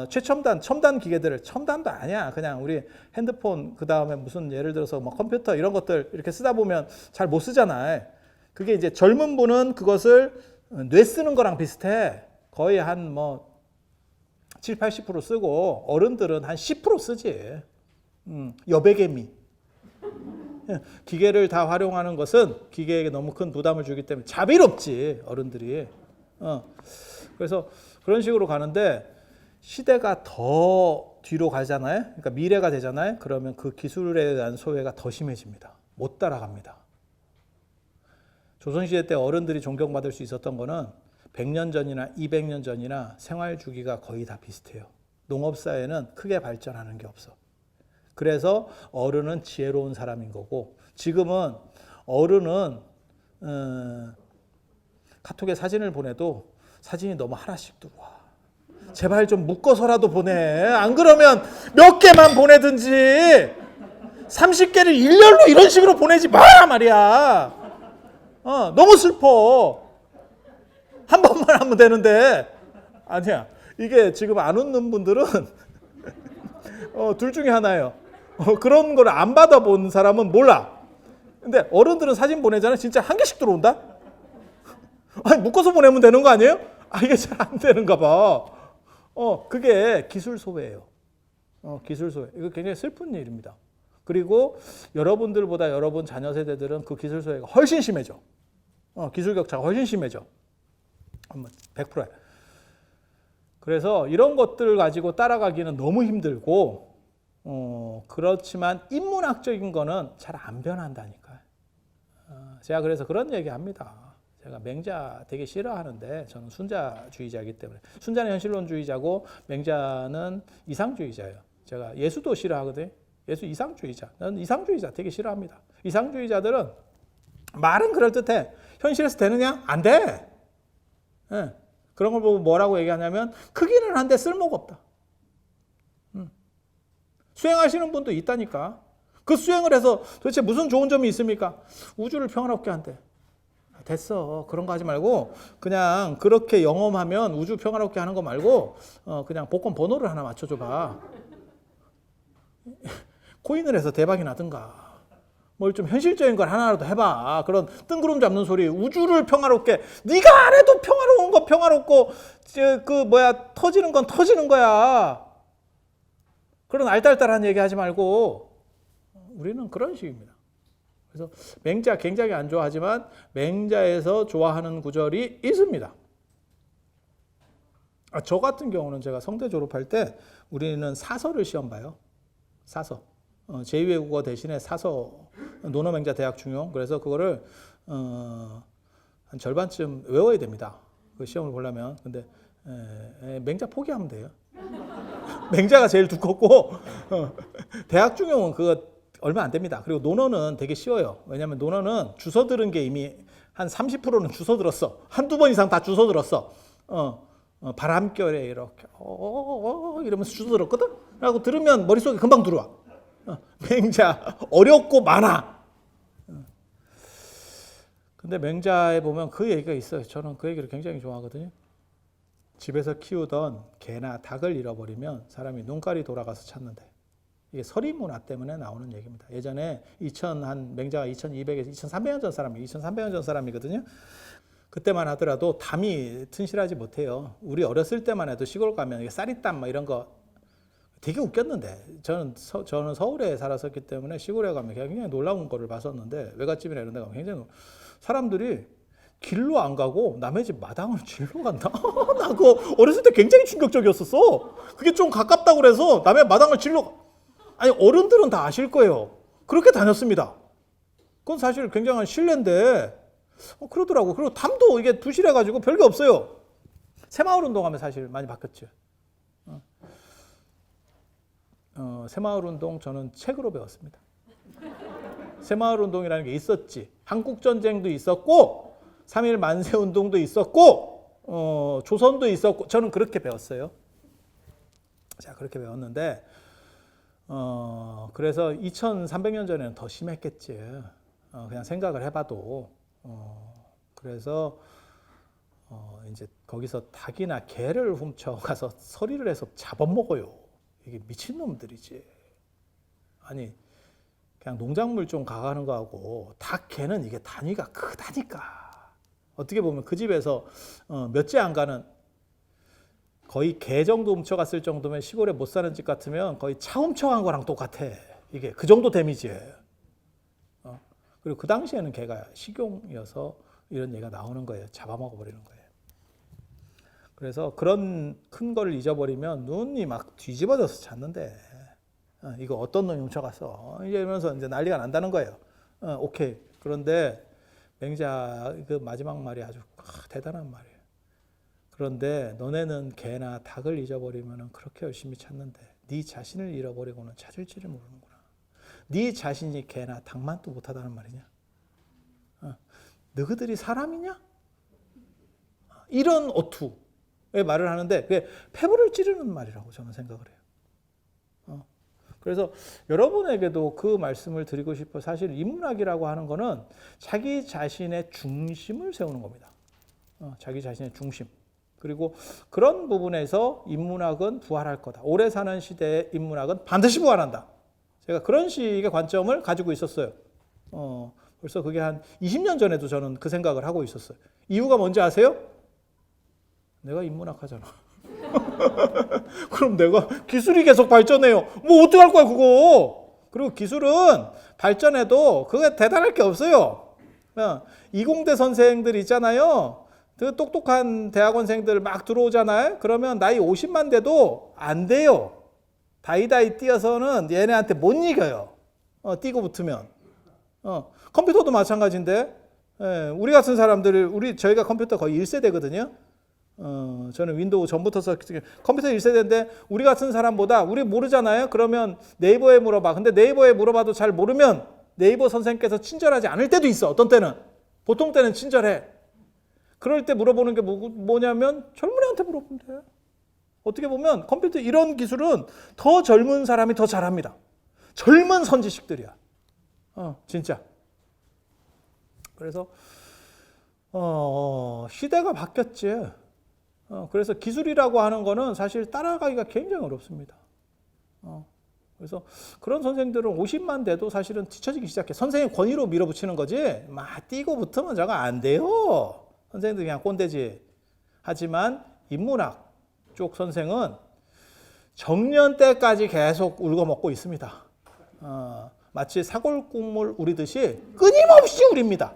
첨단 기계들을 첨단도 아니야. 그냥 우리 핸드폰 그다음에 무슨 예를 들어서 뭐 컴퓨터 이런 것들 이렇게 쓰다 보면 잘 못 쓰잖아요. 그게 이제 젊은 분은 그것을 뇌 쓰는 거랑 비슷해. 거의 한 뭐 7, 80% 쓰고 어른들은 한 10% 쓰지. 여백개미. 기계를 다 활용하는 것은 기계에게 너무 큰 부담을 주기 때문에 자비롭지, 어른들이. 그래서 그런 식으로 가는데 시대가 더 뒤로 가잖아요. 그러니까 미래가 되잖아요. 그러면 그 기술에 대한 소외가 더 심해집니다. 못 따라갑니다. 조선시대 때 어른들이 존경받을 수 있었던 거는 100년 전이나 200년 전이나 생활 주기가 거의 다 비슷해요. 농업사회는 크게 발전하는 게 없어. 그래서 어른은 지혜로운 사람인 거고, 지금은 어른은 카톡에 사진을 보내도 사진이 너무 하나씩 들어와. 제발 좀 묶어서라도 보내. 안 그러면 몇 개만 보내든지 30개를 일렬로 이런 식으로 보내지 마 말이야. 너무 슬퍼. 한 번만 하면 되는데. 아니야. 이게 지금 안 웃는 분들은 둘 중에 하나예요. 그런 걸 안 받아본 사람은 몰라. 근데 어른들은 사진 보내잖아. 진짜 한 개씩 들어온다? 아니, 묶어서 보내면 되는 거 아니에요? 이게 잘 안 되는가 봐. 그게 기술 소외예요. 기술 소외. 이거 굉장히 슬픈 일입니다. 그리고 여러분들보다 여러분 자녀 세대들은 그 기술 소외가 훨씬 심해져. 기술 격차가 훨씬 심해져. 100%야. 그래서 이런 것들을 가지고 따라가기는 너무 힘들고, 그렇지만 인문학적인 거는 잘 안 변한다니까요. 제가 그래서 그런 얘기 합니다. 제가 맹자 되게 싫어하는데 저는 순자주의자이기 때문에. 순자는 현실론주의자고 맹자는 이상주의자예요. 제가 예수도 싫어하거든요. 예수 이상주의자. 나는 이상주의자 되게 싫어합니다. 이상주의자들은 말은 그럴듯해. 현실에서 되느냐? 안 돼. 네. 그런 걸 보고 뭐라고 얘기하냐면 크기는 한데 쓸모가 없다. 수행하시는 분도 있다니까. 그 수행을 해서 도대체 무슨 좋은 점이 있습니까? 우주를 평화롭게 한대. 됐어. 그런 거 하지 말고 그냥 그렇게 영험하면 우주 평화롭게 하는 거 말고 그냥 복권 번호를 하나 맞춰줘봐. 코인을 해서 대박이 나든가. 뭘 좀 현실적인 걸 하나라도 해봐. 그런 뜬구름 잡는 소리. 우주를 평화롭게. 네가 안 해도 평화로운 거 평화롭고 터지는 건 터지는 거야. 그런 알딸딸한 얘기 하지 말고 우리는 그런 식입니다. 그래서 맹자 굉장히 안 좋아하지만 맹자에서 좋아하는 구절이 있습니다. 저 같은 경우는 제가 성대 졸업할 때 우리는 사서를 시험 봐요. 사서. 제2외국어 대신에 사서, 논어맹자 대학 중용. 그래서 그거를 한 절반쯤 외워야 됩니다. 그 시험을 보려면. 근데 맹자 포기하면 돼요. 맹자가 제일 두껍고 대학 중용은 그거 얼마 안 됩니다. 그리고 논어는 되게 쉬워요. 왜냐하면 논어는 주워 들은 게 이미 한 30%는 주워 들었어. 한두 번 이상 다 주워 들었어. 바람결에 이렇게 이러면서 주워 들었거든? 라고 들으면 머릿속에 금방 들어와. 맹자 어렵고 많아. 근데 맹자에 보면 그 얘기가 있어요. 저는 그 얘기를 굉장히 좋아하거든요. 집에서 키우던 개나 닭을 잃어버리면 사람이 눈깔이 돌아가서 찾는데, 이게 서리 문화 때문에 나오는 얘기입니다. 예전에 맹자가 2200에서 2300년 전 사람이에요. 2300년 전 사람이거든요. 그때만 하더라도 담이 튼실하지 못해요. 우리 어렸을 때만 해도 시골 가면 쌀이땀 이런 거 되게 웃겼는데, 저는 서울에 살았었기 때문에 시골에 가면 굉장히 놀라운 거를 봤었는데, 외갓집이나 이런 데 가면 굉장히 사람들이 길로 안 가고 남의 집 마당을 질러 간다? 나 그거 어렸을 때 굉장히 충격적이었었어. 그게 좀 가깝다고 그래서 남의 마당을 아니, 어른들은 다 아실 거예요. 그렇게 다녔습니다. 그건 사실 굉장한 신뢰인데, 그러더라고. 그리고 담도 이게 부실해가지고 별게 없어요. 새마을 운동하면 사실 많이 바뀌었죠. 새마을 운동 저는 책으로 배웠습니다. 새마을 운동이라는 게 있었지. 한국전쟁도 있었고 3.1 만세 운동도 있었고 조선도 있었고, 저는 그렇게 배웠어요. 자, 그렇게 배웠는데 그래서 2300년 전에는 더 심했겠지. 그냥 생각을 해봐도. 그래서 이제 거기서 닭이나 개를 훔쳐가서 서리를 해서 잡아먹어요. 이게 미친놈들이지. 아니, 그냥 농작물 좀 가가는 거하고 닭, 개는 이게 단위가 크다니까. 어떻게 보면 그 집에서 몇째 안 가는, 거의 개 정도 훔쳐갔을 정도면 시골에 못 사는 집 같으면 거의 차 훔쳐간 거랑 똑같아. 이게 그 정도 데미지예요. 그리고 그 당시에는 개가 식용이어서 이런 얘기가 나오는 거예요. 잡아먹어 버리는 거예요. 그래서 그런 큰 거를 잊어버리면 눈이 막 뒤집어져서 찾는데 이거 어떤 놈이 훔쳐갔어. 이러면서 이제 난리가 난다는 거예요. 오케이. 그런데 맹자 그 마지막 말이 아주 대단한 말이에요. 그런데 너네는 개나 닭을 잊어버리면 그렇게 열심히 찾는데 네 자신을 잃어버리고는 찾을 줄을 모르는구나. 네 자신이 개나 닭만도 못하다는 말이냐? 너희들이 사람이냐? 이런 어투의 말을 하는데 그게 패부를 찌르는 말이라고 저는 생각을 해요. 그래서 여러분에게도 그 말씀을 드리고 싶어. 사실 인문학이라고 하는 거는 자기 자신의 중심을 세우는 겁니다. 자기 자신의 중심. 그리고 그런 부분에서 인문학은 부활할 거다. 오래 사는 시대의 인문학은 반드시 부활한다. 제가 그런 식의 관점을 가지고 있었어요. 벌써 그게 한 20년 전에도 저는 그 생각을 하고 있었어요. 이유가 뭔지 아세요? 내가 인문학 하잖아. 그럼 내가 기술이 계속 발전해요. 뭐 어떡할 거야 그거. 그리고 기술은 발전해도 그게 대단할 게 없어요. 이공대 선생들 있잖아요. 그 똑똑한 대학원생들 막 들어오잖아요. 그러면 나이 50만 돼도 안 돼요. 다이다이 뛰어서는 얘네한테 못 이겨요. 뛰고 붙으면. 컴퓨터도 마찬가지인데 우리 같은 사람들 저희가 컴퓨터 거의 1세대거든요. 저는 윈도우 전부터 썼기 컴퓨터 1세대인데 우리 같은 사람보다 우리 모르잖아요. 그러면 네이버에 물어봐. 근데 네이버에 물어봐도 잘 모르면 네이버 선생님께서 친절하지 않을 때도 있어. 어떤 때는. 보통 때는 친절해. 그럴 때 물어보는 게 뭐냐면 젊은이한테 물어보면 돼. 어떻게 보면 컴퓨터 이런 기술은 더 젊은 사람이 더 잘합니다. 젊은 선지식들이야. 진짜. 그래서 시대가 바뀌었지. 그래서 기술이라고 하는 거는 사실 따라가기가 굉장히 어렵습니다. 그래서 그런 선생들은 50만 돼도 사실은 뒤처지기 시작해. 선생의 권위로 밀어붙이는 거지. 막 뛰고 붙으면 저거 안 돼요. 선생님들 그냥 꼰대지. 하지만 인문학 쪽 선생은 정년 때까지 계속 울고먹고 있습니다. 마치 사골국물 우리듯이 끊임없이 우립니다.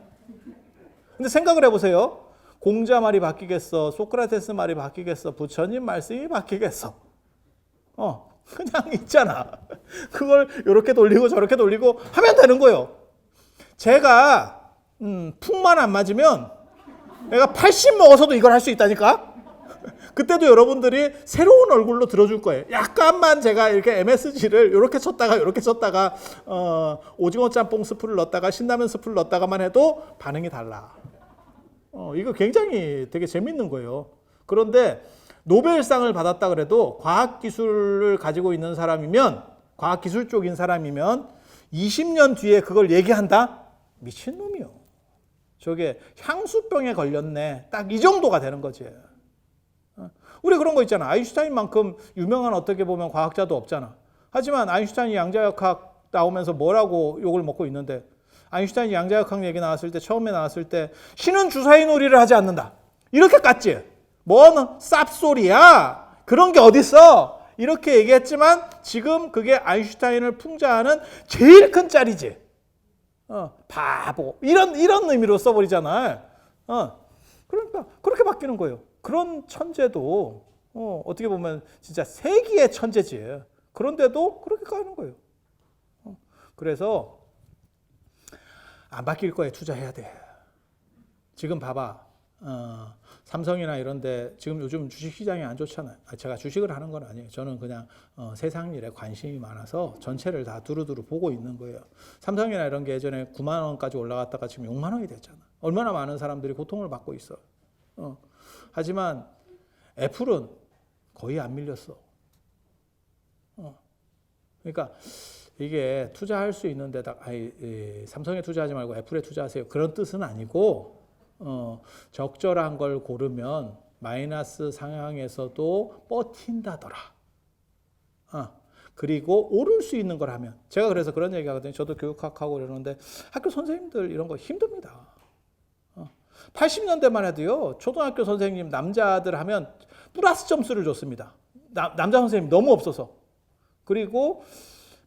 근데 생각을 해보세요. 공자 말이 바뀌겠어? 소크라테스 말이 바뀌겠어? 부처님 말씀이 바뀌겠어? 그냥 있잖아. 그걸 이렇게 돌리고 저렇게 돌리고 하면 되는 거예요. 제가 푹만 안 맞으면 내가 80 먹어서도 이걸 할 수 있다니까? 그때도 여러분들이 새로운 얼굴로 들어줄 거예요. 약간만 제가 이렇게 MSG를 이렇게 쳤다가 이렇게 쳤다가 오징어 짬뽕 스프를 넣었다가 신라면 스프를 넣었다가만 해도 반응이 달라. 이거 굉장히 되게 재밌는 거예요. 그런데 노벨상을 받았다 그래도 과학기술을 가지고 있는 사람이면, 과학기술 쪽인 사람이면 20년 뒤에 그걸 얘기한다? 미친놈이요. 저게 향수병에 걸렸네. 딱 이 정도가 되는 거지. 우리 그런 거 있잖아. 아인슈타인만큼 유명한 어떻게 보면 과학자도 없잖아. 하지만 아인슈타인이 양자역학 나오면서 뭐라고 욕을 먹고 있는데, 아인슈타인이 양자역학 얘기 나왔을 때, 처음에 나왔을 때 신은 주사위 놀이를 하지 않는다. 이렇게 깠지. 뭔 쌉소리야. 그런 게 어딨어. 이렇게 얘기했지만 지금 그게 아인슈타인을 풍자하는 제일 큰 짤이지. 바보. 이런 의미로 써버리잖아. 그러니까 그렇게 바뀌는 거예요. 그런 천재도 어떻게 보면 진짜 세기의 천재지. 그런데도 그렇게 가는 거예요. 그래서 안 바뀔 거에 투자해야 돼. 지금 봐봐. 삼성이나 이런데 지금 요즘 주식시장이 안 좋잖아요. 제가 주식을 하는 건 아니에요. 저는 그냥 세상 일에 관심이 많아서 전체를 다 두루두루 보고 있는 거예요. 삼성이나 이런 게 예전에 9만 원까지 올라갔다가 지금 6만 원이 됐잖아. 얼마나 많은 사람들이 고통을 받고 있어. 하지만 애플은 거의 안 밀렸어. 그러니까 이게 투자할 수 있는데 삼성에 투자하지 말고 애플에 투자하세요. 그런 뜻은 아니고 적절한 걸 고르면 마이너스 상향에서도 버틴다더라. 그리고 오를 수 있는 걸 하면, 제가 그래서 그런 얘기 하거든요. 저도 교육학하고 이러는데 학교 선생님들 이런 거 힘듭니다. 80년대만 해도요, 초등학교 선생님 남자들 하면 플러스 점수를 줬습니다. 남자 선생님이 너무 없어서. 그리고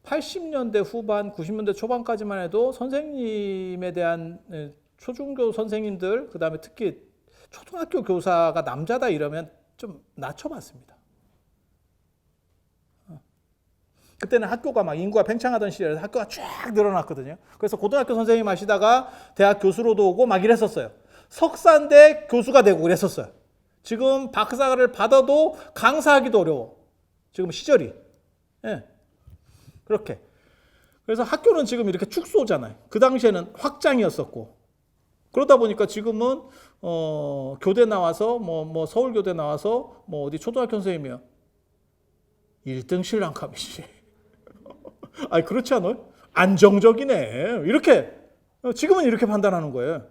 80년대 후반, 90년대 초반까지만 해도 선생님에 대한 초중교 선생님들, 그 다음에 특히 초등학교 교사가 남자다 이러면 좀 낮춰봤습니다. 그때는 학교가 막 인구가 팽창하던 시절에서 학교가 쫙 늘어났거든요. 그래서 고등학교 선생님 하시다가 대학 교수로도 오고 막 이랬었어요. 석사인데 교수가 되고 그랬었어요. 지금 박사를 받아도 강사하기도 어려워. 지금 시절이. 예. 그렇게. 그래서 학교는 지금 이렇게 축소잖아요. 그 당시에는 확장이었었고. 그러다 보니까 지금은 교대 나와서 뭐 서울교대 나와서 뭐 어디 초등학교 선생님이요. 1등 신랑감이지. 아니 그렇지 않아요? 안정적이네. 이렇게 지금은 이렇게 판단하는 거예요.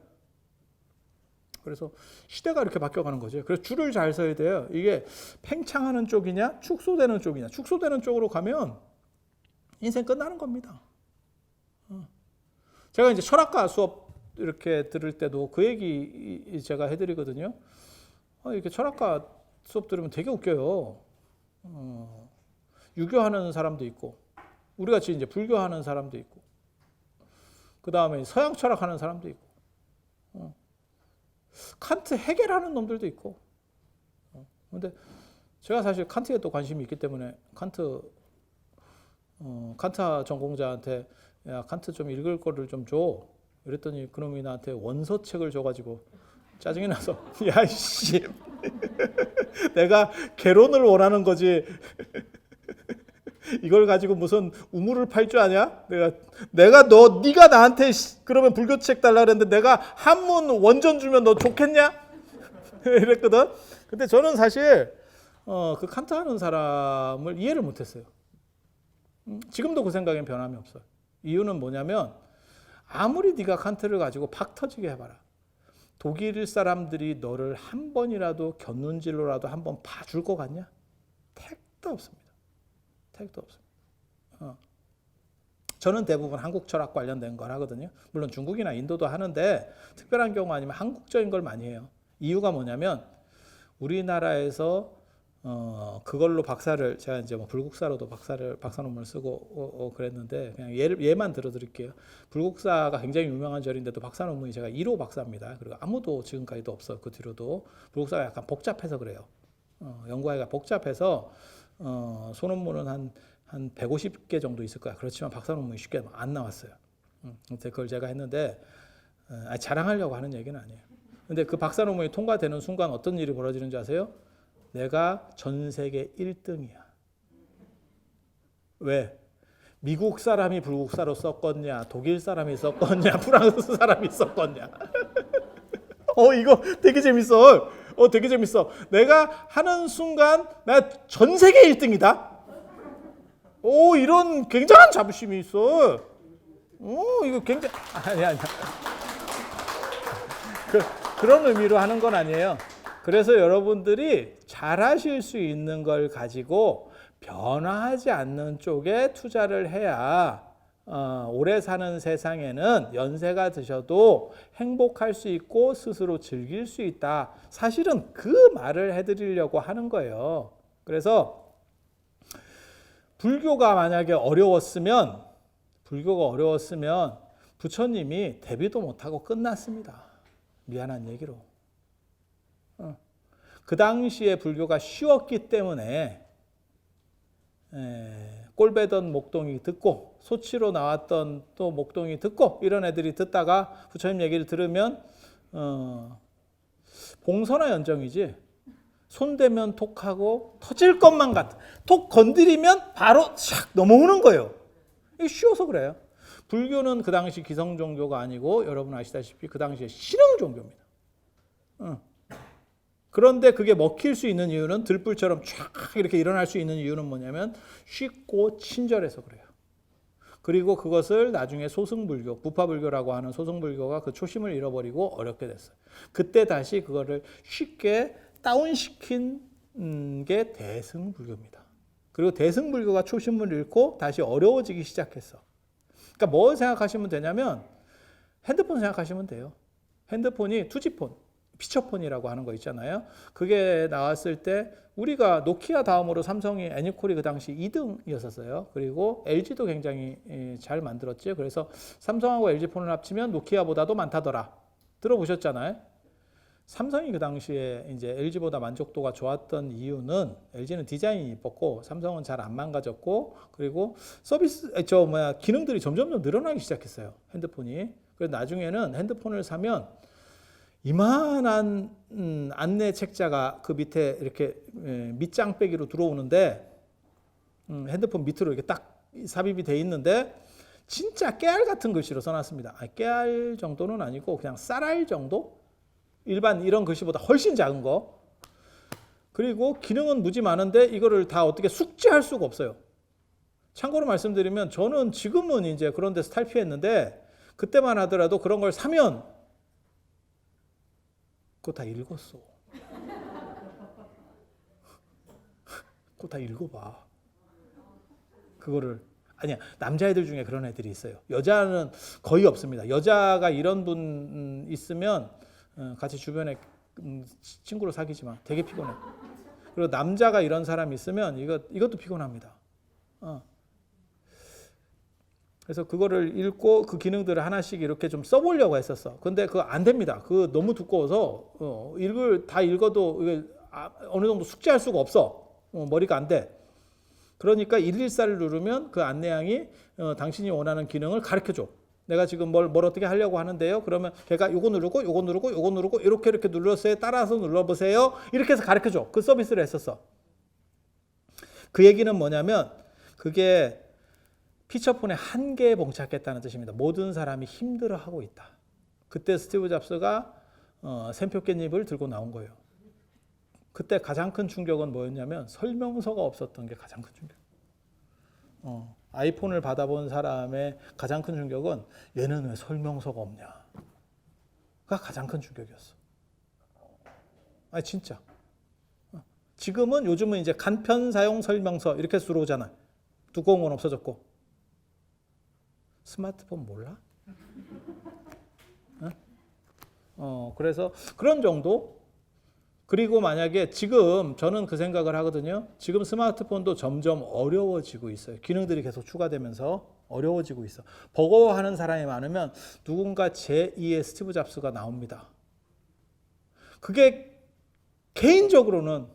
그래서 시대가 이렇게 바뀌어가는 거죠. 그래서 줄을 잘 서야 돼요. 이게 팽창하는 쪽이냐, 축소되는 쪽이냐. 축소되는 쪽으로 가면 인생 끝나는 겁니다. 제가 이제 철학과 수업 이렇게 들을 때도 그 얘기 제가 해드리거든요. 이렇게 철학과 수업 들으면 되게 웃겨요. 유교하는 사람도 있고, 우리 같이 이제 불교하는 사람도 있고, 그 다음에 서양 철학하는 사람도 있고, 칸트 해결하는 놈들도 있고. 근데 제가 사실 칸트에 또 관심이 있기 때문에 칸트 전공자한테 야 칸트 좀 읽을 거를 좀 줘. 이랬더니 그놈이 나한테 원서책을 줘가지고 짜증이 나서 야이씨 내가 개론을 원하는 거지 이걸 가지고 무슨 우물을 팔 줄 아냐? 네가 나한테 그러면 불교책 달라 그랬는데 내가 한문 원전 주면 너 좋겠냐? 이랬거든. 근데 저는 사실 그 칸트 하는 사람을 이해를 못했어요. 지금도 그 생각엔 변함이 없어요. 이유는 뭐냐면 아무리 네가 칸트를 가지고 박 터지게 해봐라. 독일 사람들이 너를 한 번이라도 곁눈질로라도 한 번 봐줄 것 같냐? 택도 없습니다. 택도 없습니다. 저는 대부분 한국 철학 관련된 걸 하거든요. 물론 중국이나 인도도 하는데 특별한 경우 아니면 한국적인 걸 많이 해요. 이유가 뭐냐면 우리나라에서 그걸로 박사를 제가 이제 뭐 불국사로도 박사 논문을 쓰고 그랬는데 그냥 예만 들어드릴게요. 불국사가 굉장히 유명한 절인데도 박사 논문이 제가 1호 박사입니다. 그리고 아무도 지금까지도 없어. 그 뒤로도 불국사가 약간 복잡해서 그래요. 연구하기가 복잡해서 소논문은 한 150개 정도 있을 거야. 그렇지만 박사 논문이 쉽게 안 나왔어요. 그걸 제가 했는데 자랑하려고 하는 얘기는 아니에요. 근데 그 박사 논문이 통과되는 순간 어떤 일이 벌어지는지 아세요? 내가 전 세계 1등이야. 왜? 미국 사람이 불국사로 썼겠냐, 독일 사람이 썼겠냐, 프랑스 사람이 썼겠냐. 이거 되게 재밌어. 되게 재밌어. 내가 하는 순간 나 전 세계 1등이다. 이런 굉장한 자부심이 있어. 이거 굉장히 아니야. 그런 의미로 하는 건 아니에요. 그래서 여러분들이 잘하실 수 있는 걸 가지고 변화하지 않는 쪽에 투자를 해야 오래 사는 세상에는 연세가 드셔도 행복할 수 있고 스스로 즐길 수 있다. 사실은 그 말을 해드리려고 하는 거예요. 그래서 불교가 만약에 어려웠으면 부처님이 데뷔도 못하고 끝났습니다. 미안한 얘기로. 그 당시에 불교가 쉬웠기 때문에 꼴배던 목동이 듣고 소치로 나왔던 또 목동이 듣고 이런 애들이 듣다가 부처님 얘기를 들으면 봉선화 연정이지 손대면 톡하고 터질 것만 같아. 톡 건드리면 바로 샥 넘어오는 거예요. 이게 쉬워서 그래요. 불교는 그 당시 기성 종교가 아니고 여러분 아시다시피 그 당시에 신흥 종교입니다. 그런데 그게 먹힐 수 있는 이유는 들불처럼 쫙 이렇게 일어날 수 있는 이유는 뭐냐면 쉽고 친절해서 그래요. 그리고 그것을 나중에 소승불교, 부파불교라고 하는 소승불교가 그 초심을 잃어버리고 어렵게 됐어요. 그때 다시 그거를 쉽게 다운시킨 게 대승불교입니다. 그리고 대승불교가 초심을 잃고 다시 어려워지기 시작했어. 그러니까 뭘 생각하시면 되냐면 핸드폰 생각하시면 돼요. 핸드폰이 투지폰. 피처폰이라고 하는 거 있잖아요. 그게 나왔을 때 우리가 노키아 다음으로 삼성이 애니콜이 그 당시 2등이었었어요. 그리고 LG도 굉장히 잘 만들었죠. 그래서 삼성하고 LG 폰을 합치면 노키아보다도 많다더라. 들어보셨잖아요. 삼성이 그 당시에 이제 LG보다 만족도가 좋았던 이유는 LG는 디자인이 이뻤고 삼성은 잘 안 망가졌고 그리고 서비스 기능들이 점점 늘어나기 시작했어요. 핸드폰이. 그래서 나중에는 핸드폰을 사면 이만한 안내 책자가 그 밑에 이렇게 밑장빼기로 들어오는데 핸드폰 밑으로 이렇게 딱 삽입이 돼 있는데 진짜 깨알 같은 글씨로 써놨습니다. 깨알 정도는 아니고 그냥 쌀알 정도? 일반 이런 글씨보다 훨씬 작은 거. 그리고 기능은 무지 많은데 이거를 다 어떻게 숙지할 수가 없어요. 참고로 말씀드리면 저는 지금은 이제 그런 데서 탈피했는데 그때만 하더라도 그런 걸 사면 그거 다 읽었어. 그거 다 읽어봐. 그거를. 아니야, 남자애들 중에 그런 애들이 있어요. 여자는 거의 없습니다. 여자가 이런 분 있으면 같이 주변에 친구로 사귀지 마. 되게 피곤해. 그리고 남자가 이런 사람 있으면 이것도 피곤합니다. 그래서 그거를 읽고 그 기능들을 하나씩 이렇게 좀 써보려고 했었어. 근데 그거 안 됩니다. 그거 너무 두꺼워서 다 읽어도 이게 어느 정도 숙지할 수가 없어. 머리가 안 돼. 그러니까 114를 누르면 그 안내양이 당신이 원하는 기능을 가르쳐줘. 내가 지금 뭘 어떻게 하려고 하는데요. 그러면 걔가 요거 누르고 요거 누르고 요거 누르고 이렇게 눌러서 따라서 눌러보세요. 이렇게 해서 가르쳐줘. 그 서비스를 했었어. 그 얘기는 뭐냐면 그게 피처폰의 한계에 봉착했다는 뜻입니다. 모든 사람이 힘들어하고 있다. 그때 스티브 잡스가 샘표 깻잎을 들고 나온 거예요. 그때 가장 큰 충격은 뭐였냐면 설명서가 없었던 게 가장 큰 충격. 아이폰을 받아본 사람의 가장 큰 충격은 얘는 왜 설명서가 없냐가 가장 큰 충격이었어. 진짜. 요즘은 이제 간편 사용 설명서 이렇게 들어오잖아. 두꺼운 건 없어졌고. 스마트폰 몰라? 그래서 그런 정도? 그리고 만약에 지금 저는 그 생각을 하거든요. 지금 스마트폰도 점점 어려워지고 있어요. 기능들이 계속 추가되면서 어려워지고 있어. 버거워하는 사람이 많으면 누군가 제2의 스티브 잡스가 나옵니다. 그게 개인적으로는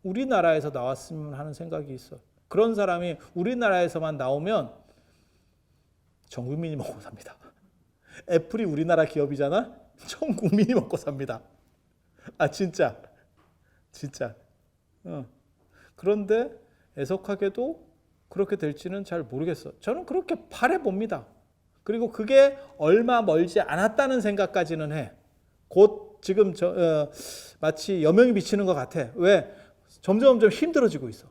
우리나라에서 나왔으면 하는 생각이 있어. 그런 사람이 우리나라에서만 나오면 전 국민이 먹고 삽니다. 애플이 우리나라 기업이잖아? 전 국민이 먹고 삽니다. 진짜. 그런데 애석하게도 그렇게 될지는 잘 모르겠어. 저는 그렇게 바라봅니다. 그리고 그게 얼마 멀지 않았다는 생각까지는 해. 곧 지금 마치 여명이 비치는 것 같아. 왜? 점점 힘들어지고 있어.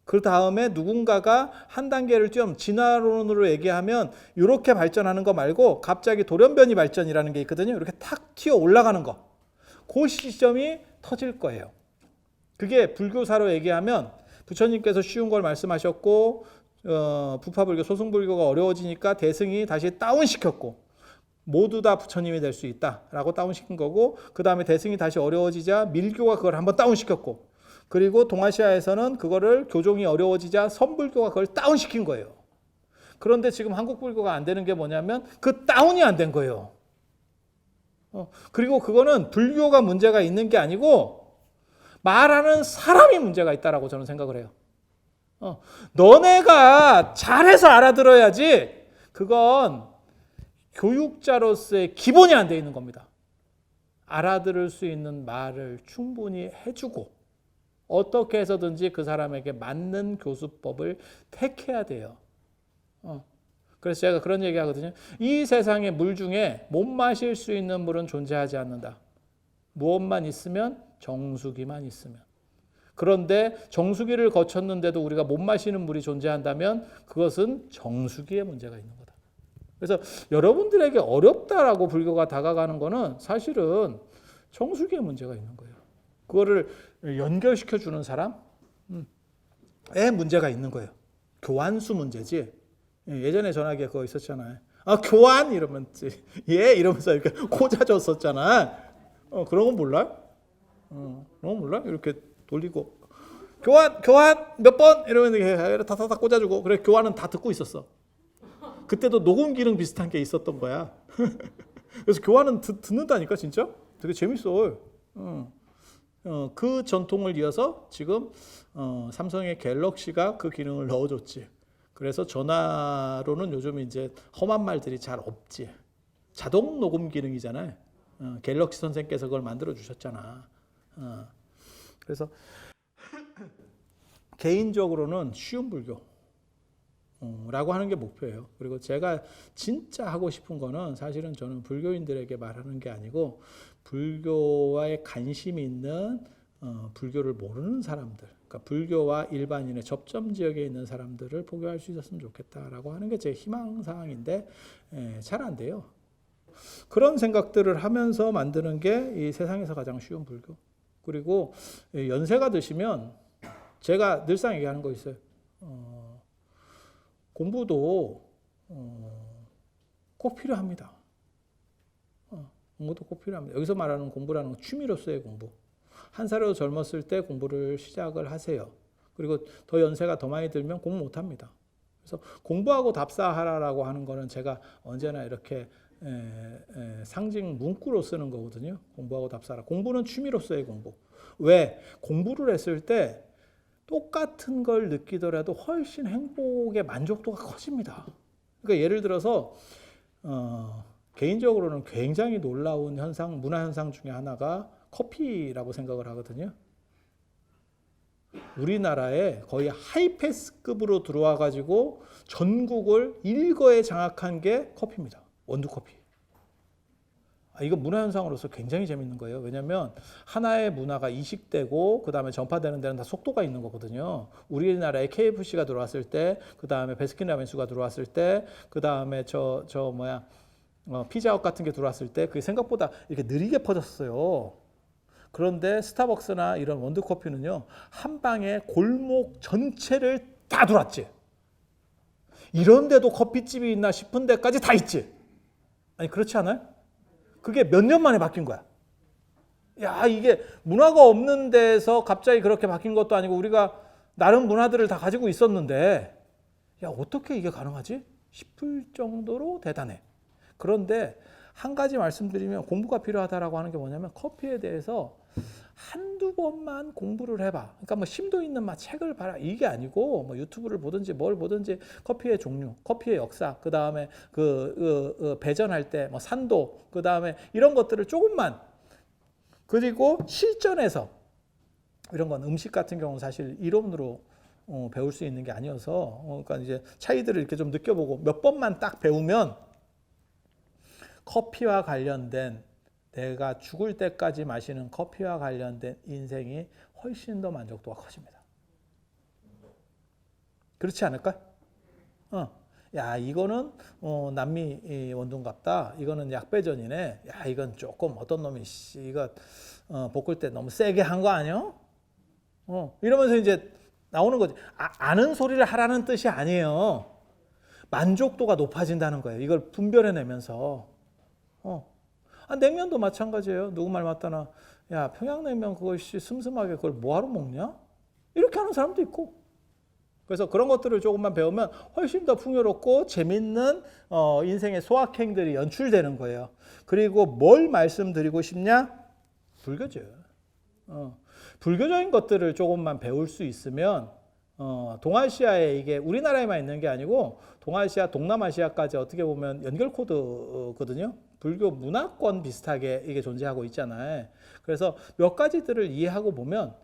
그 다음에 누군가가 한 단계를 좀 진화론으로 얘기하면 이렇게 발전하는 거 말고 갑자기 돌연변이 발전이라는 게 있거든요. 이렇게 탁 튀어 올라가는 거. 그 시점이 터질 거예요. 그게 불교사로 얘기하면 부처님께서 쉬운 걸 말씀하셨고 부파불교, 소승불교가 어려워지니까 대승이 다시 다운시켰고 모두 다 부처님이 될 수 있다라고 다운시킨 거고 그 다음에 대승이 다시 어려워지자 밀교가 그걸 한번 다운시켰고 그리고 동아시아에서는 그거를 교종이 어려워지자 선불교가 그걸 다운시킨 거예요. 그런데 지금 한국 불교가 안 되는 게 뭐냐면 그 다운이 안 된 거예요. 그리고 그거는 불교가 문제가 있는 게 아니고 말하는 사람이 문제가 있다라고 저는 생각을 해요. 너네가 잘해서 알아들어야지 그건 교육자로서의 기본이 안 돼 있는 겁니다. 알아들을 수 있는 말을 충분히 해주고 어떻게 해서든지 그 사람에게 맞는 교수법을 택해야 돼요. 그래서 제가 그런 얘기 하거든요. 이 세상의 물 중에 못 마실 수 있는 물은 존재하지 않는다. 무엇만 있으면? 정수기만 있으면. 그런데 정수기를 거쳤는데도 우리가 못 마시는 물이 존재한다면 그것은 정수기에 문제가 있는 거다. 그래서 여러분들에게 어렵다라고 불교가 다가가는 거는 사실은 정수기에 문제가 있는 거예요. 그거를 연결시켜 주는 사람에 문제가 있는 거예요. 교환수 문제지. 예전에 전화기에 그거 있었잖아요. 교환 이러면 예 이러면서 이렇게 꽂아줬었잖아. 그런 건 몰라? 그런 건 몰라? 이렇게 돌리고 교환 몇 번 이러면 이렇게 다다다 꽂아주고 그래 교환은 다 듣고 있었어. 그때도 녹음 기능 비슷한 게 있었던 거야. 그래서 교환은 듣는다니까 진짜 되게 재밌어. 그 전통을 이어서 지금 삼성의 갤럭시가 그 기능을 넣어줬지. 그래서 전화로는 요즘 이제 험한 말들이 잘 없지. 자동 녹음 기능이잖아요. 갤럭시 선생께서 그걸 만들어 주셨잖아. 그래서 개인적으로는 쉬운 불교라고 하는 게 목표예요. 그리고 제가 진짜 하고 싶은 거는 사실은 저는 불교인들에게 말하는 게 아니고 불교와의 관심이 있는 불교를 모르는 사람들, 그러니까 불교와 일반인의 접점 지역에 있는 사람들을 포교할 수 있었으면 좋겠다라고 하는 게 제 희망사항인데 잘 안 돼요. 그런 생각들을 하면서 만드는 게 이 세상에서 가장 쉬운 불교. 그리고 연세가 드시면 제가 늘상 얘기하는 거 있어요. 공부도 꼭 필요합니다. 공부도 꼭 필요합니다. 여기서 말하는 공부라는 건 취미로서의 공부. 한 살이라도 젊었을 때 공부를 시작을 하세요. 그리고 더 연세가 더 많이 들면 공부 못합니다. 그래서 공부하고 답사하라라고 하는 거는 제가 언제나 이렇게 상징 문구로 쓰는 거거든요. 공부하고 답사하라. 공부는 취미로서의 공부. 왜? 공부를 했을 때 똑같은 걸 느끼더라도 훨씬 행복의 만족도가 커집니다. 그러니까 예를 들어서 개인적으로는 굉장히 놀라운 현상, 문화 현상 중에 하나가 커피라고 생각을 하거든요. 우리나라에 거의 하이패스급으로 들어와 가지고 전국을 일거에 장악한 게 커피입니다. 원두커피. 이거 문화 현상으로서 굉장히 재밌는 거예요. 왜냐하면 하나의 문화가 이식되고 그 다음에 전파되는 데는 다 속도가 있는 거거든요. 우리나라에 KFC가 들어왔을 때, 그 다음에 베스킨라빈스가 들어왔을 때, 그 다음에 피자헛 같은 게 들어왔을 때 그게 생각보다 이렇게 느리게 퍼졌어요. 그런데 스타벅스나 이런 원두커피는요, 한 방에 골목 전체를 다 돌았지. 이런 데도 커피집이 있나 싶은 데까지 다 있지. 아니 그렇지 않아요? 그게 몇 년 만에 바뀐 거야. 야, 이게 문화가 없는 데서 갑자기 그렇게 바뀐 것도 아니고 우리가 나름 문화들을 다 가지고 있었는데 야, 어떻게 이게 가능하지? 싶을 정도로 대단해. 그런데 한 가지 말씀드리면 공부가 필요하다라고 하는 게 뭐냐면 커피에 대해서 한두 번만 공부를 해봐. 그러니까 뭐 심도 있는 책을 봐라. 이게 아니고 뭐 유튜브를 보든지 뭘 보든지 커피의 종류, 커피의 역사, 그 다음에 배전할 때 뭐 산도, 그 다음에 이런 것들을 조금만 그리고 실전에서 이런 건 음식 같은 경우는 사실 이론으로 배울 수 있는 게 아니어서 그러니까 이제 차이들을 이렇게 좀 느껴보고 몇 번만 딱 배우면 커피와 관련된 내가 죽을 때까지 마시는 커피와 관련된 인생이 훨씬 더 만족도가 커집니다. 그렇지 않을까? 야, 이거는 남미 원두인갑다. 이거는 약배전이네. 야, 이건 조금 어떤 놈이 이거 볶을 때 너무 세게 한 거 아니야? 이러면서 이제 나오는 거지. 아는 소리를 하라는 뜻이 아니에요. 만족도가 높아진다는 거예요. 이걸 분별해내면서. 냉면도 마찬가지예요. 누구 말 맞다나 야, 평양냉면 그것이 슴슴하게 그걸 뭐하러 먹냐? 이렇게 하는 사람도 있고. 그래서 그런 것들을 조금만 배우면 훨씬 더 풍요롭고 재밌는 인생의 소확행들이 연출되는 거예요. 그리고 뭘 말씀드리고 싶냐? 불교죠. 불교적인 것들을 조금만 배울 수 있으면 동아시아에 이게 우리나라에만 있는 게 아니고 동아시아, 동남아시아까지 어떻게 보면 연결 코드거든요. 불교 문화권 비슷하게 이게 존재하고 있잖아요. 그래서 몇 가지들을 이해하고 보면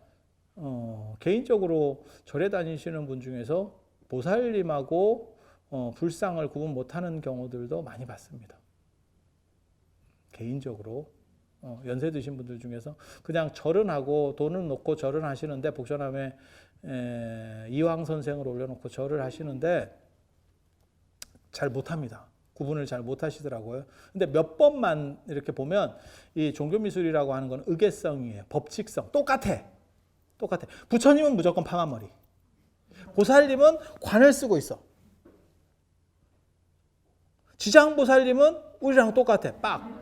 개인적으로 절에 다니시는 분 중에서 보살님하고 불상을 구분 못하는 경우들도 많이 봤습니다. 개인적으로 연세 드신 분들 중에서 그냥 절은 하고 돈은 놓고 절은 하시는데 복전함에 이황 선생을 올려놓고 절을 하시는데 잘 못합니다. 구분을 잘 못하시더라고요. 근데 몇 번만 이렇게 보면 이 종교미술이라고 하는 건 의계성이에요. 법칙성. 똑같아. 부처님은 무조건 파마머리. 보살님은 관을 쓰고 있어. 지장보살님은 우리랑 똑같아. 빡.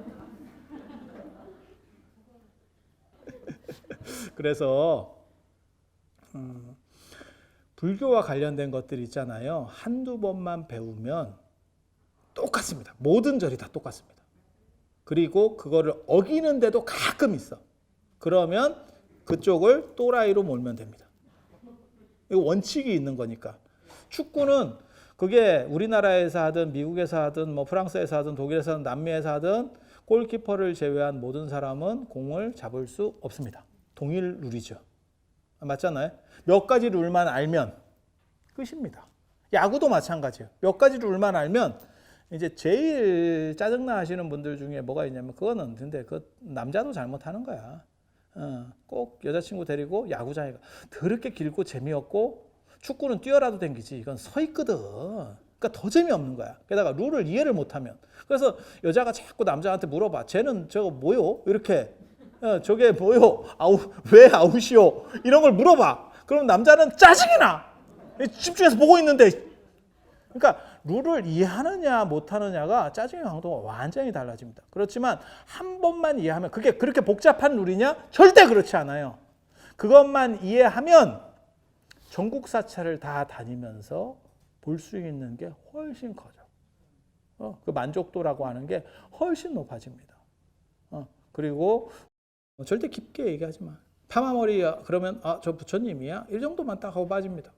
그래서 불교와 관련된 것들 있잖아요. 한두 번만 배우면 똑같습니다. 모든 절이 다 똑같습니다. 그리고 그거를 어기는데도 가끔 있어. 그러면 그쪽을 또라이로 몰면 됩니다. 이거 원칙이 있는 거니까. 축구는 그게 우리나라에서 하든 미국에서 하든 뭐 프랑스에서 하든 독일에서 하든 남미에서 하든 골키퍼를 제외한 모든 사람은 공을 잡을 수 없습니다. 동일 룰이죠. 맞잖아요. 몇 가지 룰만 알면 끝입니다. 야구도 마찬가지예요. 몇 가지 룰만 알면 이제 제일 짜증나 하시는 분들 중에 뭐가 있냐면 그거는 근데 그 남자도 잘못하는 거야. 꼭 여자친구 데리고 야구장에 가. 더럽게 길고 재미없고 축구는 뛰어라도 댕기지. 이건 서 있거든. 그러니까 더 재미없는 거야. 게다가 룰을 이해를 못하면. 그래서 여자가 자꾸 남자한테 물어봐. 쟤는 저거 뭐요? 이렇게. 저게 뭐요? 왜 아웃이요? 이런 걸 물어봐. 그럼 남자는 짜증이 나. 집중해서 보고 있는데. 그러니까 룰을 이해하느냐 못하느냐가 짜증의 강도가 완전히 달라집니다. 그렇지만 한 번만 이해하면 그게 그렇게 복잡한 룰이냐? 절대 그렇지 않아요. 그것만 이해하면 전국 사찰을 다 다니면서 볼 수 있는 게 훨씬 커져. 그 만족도라고 하는 게 훨씬 높아집니다. 그리고 절대 깊게 얘기하지 마. 파마머리야 그러면 저 부처님이야? 이 정도만 딱 하고 빠집니다.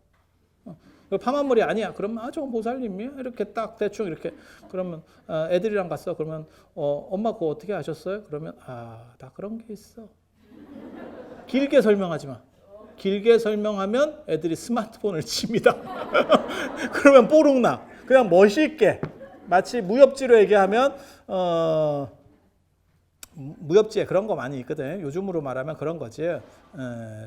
파마머리 아니야? 그러면 저건 보살님이야? 이렇게 딱 대충 이렇게 그러면 애들이랑 갔어. 그러면 엄마 그거 어떻게 하셨어요? 그러면 다 그런 게 있어. 길게 설명하지 마. 길게 설명하면 애들이 스마트폰을 칩니다. 그러면 뽀록나. 그냥 멋있게 마치 무협지로 얘기하면 무협지에 그런 거 많이 있거든. 요즘으로 말하면 그런 거지.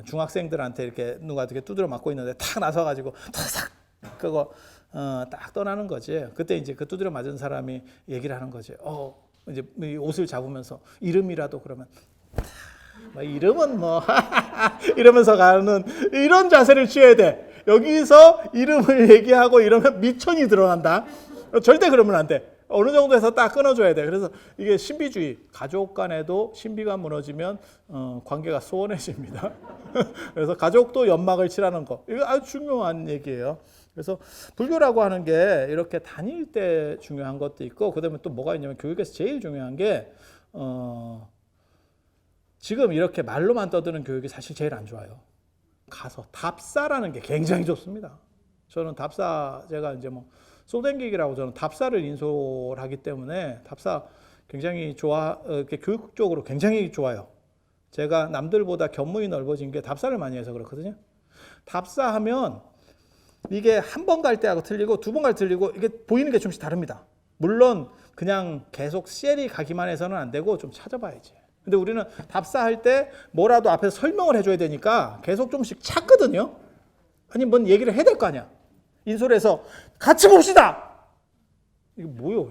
중학생들한테 이렇게 누가 이렇게 두드려 맞고 있는데 탁 나서가지고 탁 그거 딱 떠나는 거지. 그때 이제 그 두드려 맞은 사람이 얘기를 하는 거지. 이제 옷을 잡으면서 이름이라도 그러면 이름은 뭐 이러면서 가는 이런 자세를 취해야 돼. 여기서 이름을 얘기하고 이러면 미천이 드러난다. 절대 그러면 안 돼. 어느 정도에서 딱 끊어줘야 돼. 그래서 이게 신비주의. 가족 간에도 신비가 무너지면 관계가 소원해집니다. 그래서 가족도 연막을 칠하는 거. 이거 아주 중요한 얘기예요. 그래서 불교라고 하는 게 이렇게 다닐 때 중요한 것도 있고 그다음에 또 뭐가 있냐면 교육에서 제일 중요한 게 지금 이렇게 말로만 떠드는 교육이 사실 제일 안 좋아요. 가서 답사라는 게 굉장히 좋습니다. 저는 답사 제가 이제 뭐 소댕기기라고 저는 답사를 인솔 하기 때문에 답사 굉장히 교육적으로 굉장히 좋아요. 제가 남들보다 견문이 넓어진 게 답사를 많이 해서 그렇거든요. 답사하면 이게 한 번 갈 때하고 틀리고 두 번 갈 때 틀리고 이게 보이는 게 좀씩 다릅니다. 물론 그냥 계속 CL이 가기만 해서는 안 되고 좀 찾아봐야지. 근데 우리는 답사할 때 뭐라도 앞에서 설명을 해줘야 되니까 계속 좀씩 찾거든요. 아니 뭔 얘기를 해야 될 거 아니야. 인솔해서 같이 봅시다. 이게 뭐요?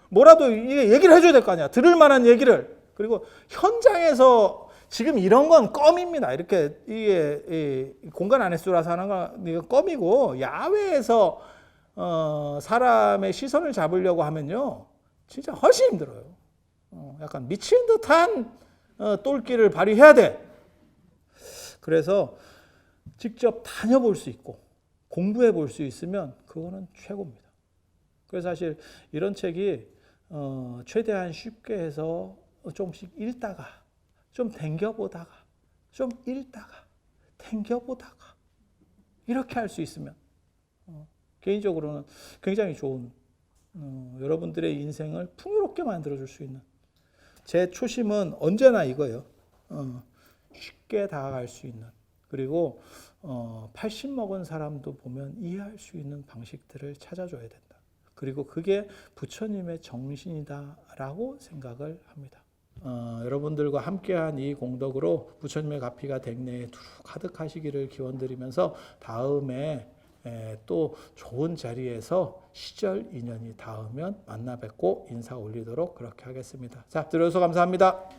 뭐라도 이게 얘기를 해줘야 될 거 아니야. 들을 만한 얘기를. 그리고 현장에서 지금 이런 건 껌입니다. 이렇게 이게 공간 안에서 돌아서 하는 건 이거 껌이고 야외에서 사람의 시선을 잡으려고 하면요. 진짜 훨씬 힘들어요. 약간 미친 듯한 똘끼를 발휘해야 돼. 그래서 직접 다녀볼 수 있고 공부해 볼 수 있으면 그거는 최고입니다. 그래서 사실 이런 책이 최대한 쉽게 해서 조금씩 읽다가 좀 댕겨보다가 좀 읽다가 댕겨보다가 이렇게 할 수 있으면 개인적으로는 굉장히 좋은 여러분들의 인생을 풍요롭게 만들어줄 수 있는 제 초심은 언제나 이거예요. 쉽게 다가갈 수 있는 그리고 80 먹은 사람도 보면 이해할 수 있는 방식들을 찾아줘야 된다. 그리고 그게 부처님의 정신이다라고 생각을 합니다. 여러분들과 함께한 이 공덕으로 부처님의 가피가 댁내에 두루 가득하시기를 기원드리면서 다음에 또 좋은 자리에서 시절 인연이 닿으면 만나 뵙고 인사 올리도록 그렇게 하겠습니다. 자, 들어주셔서 감사합니다.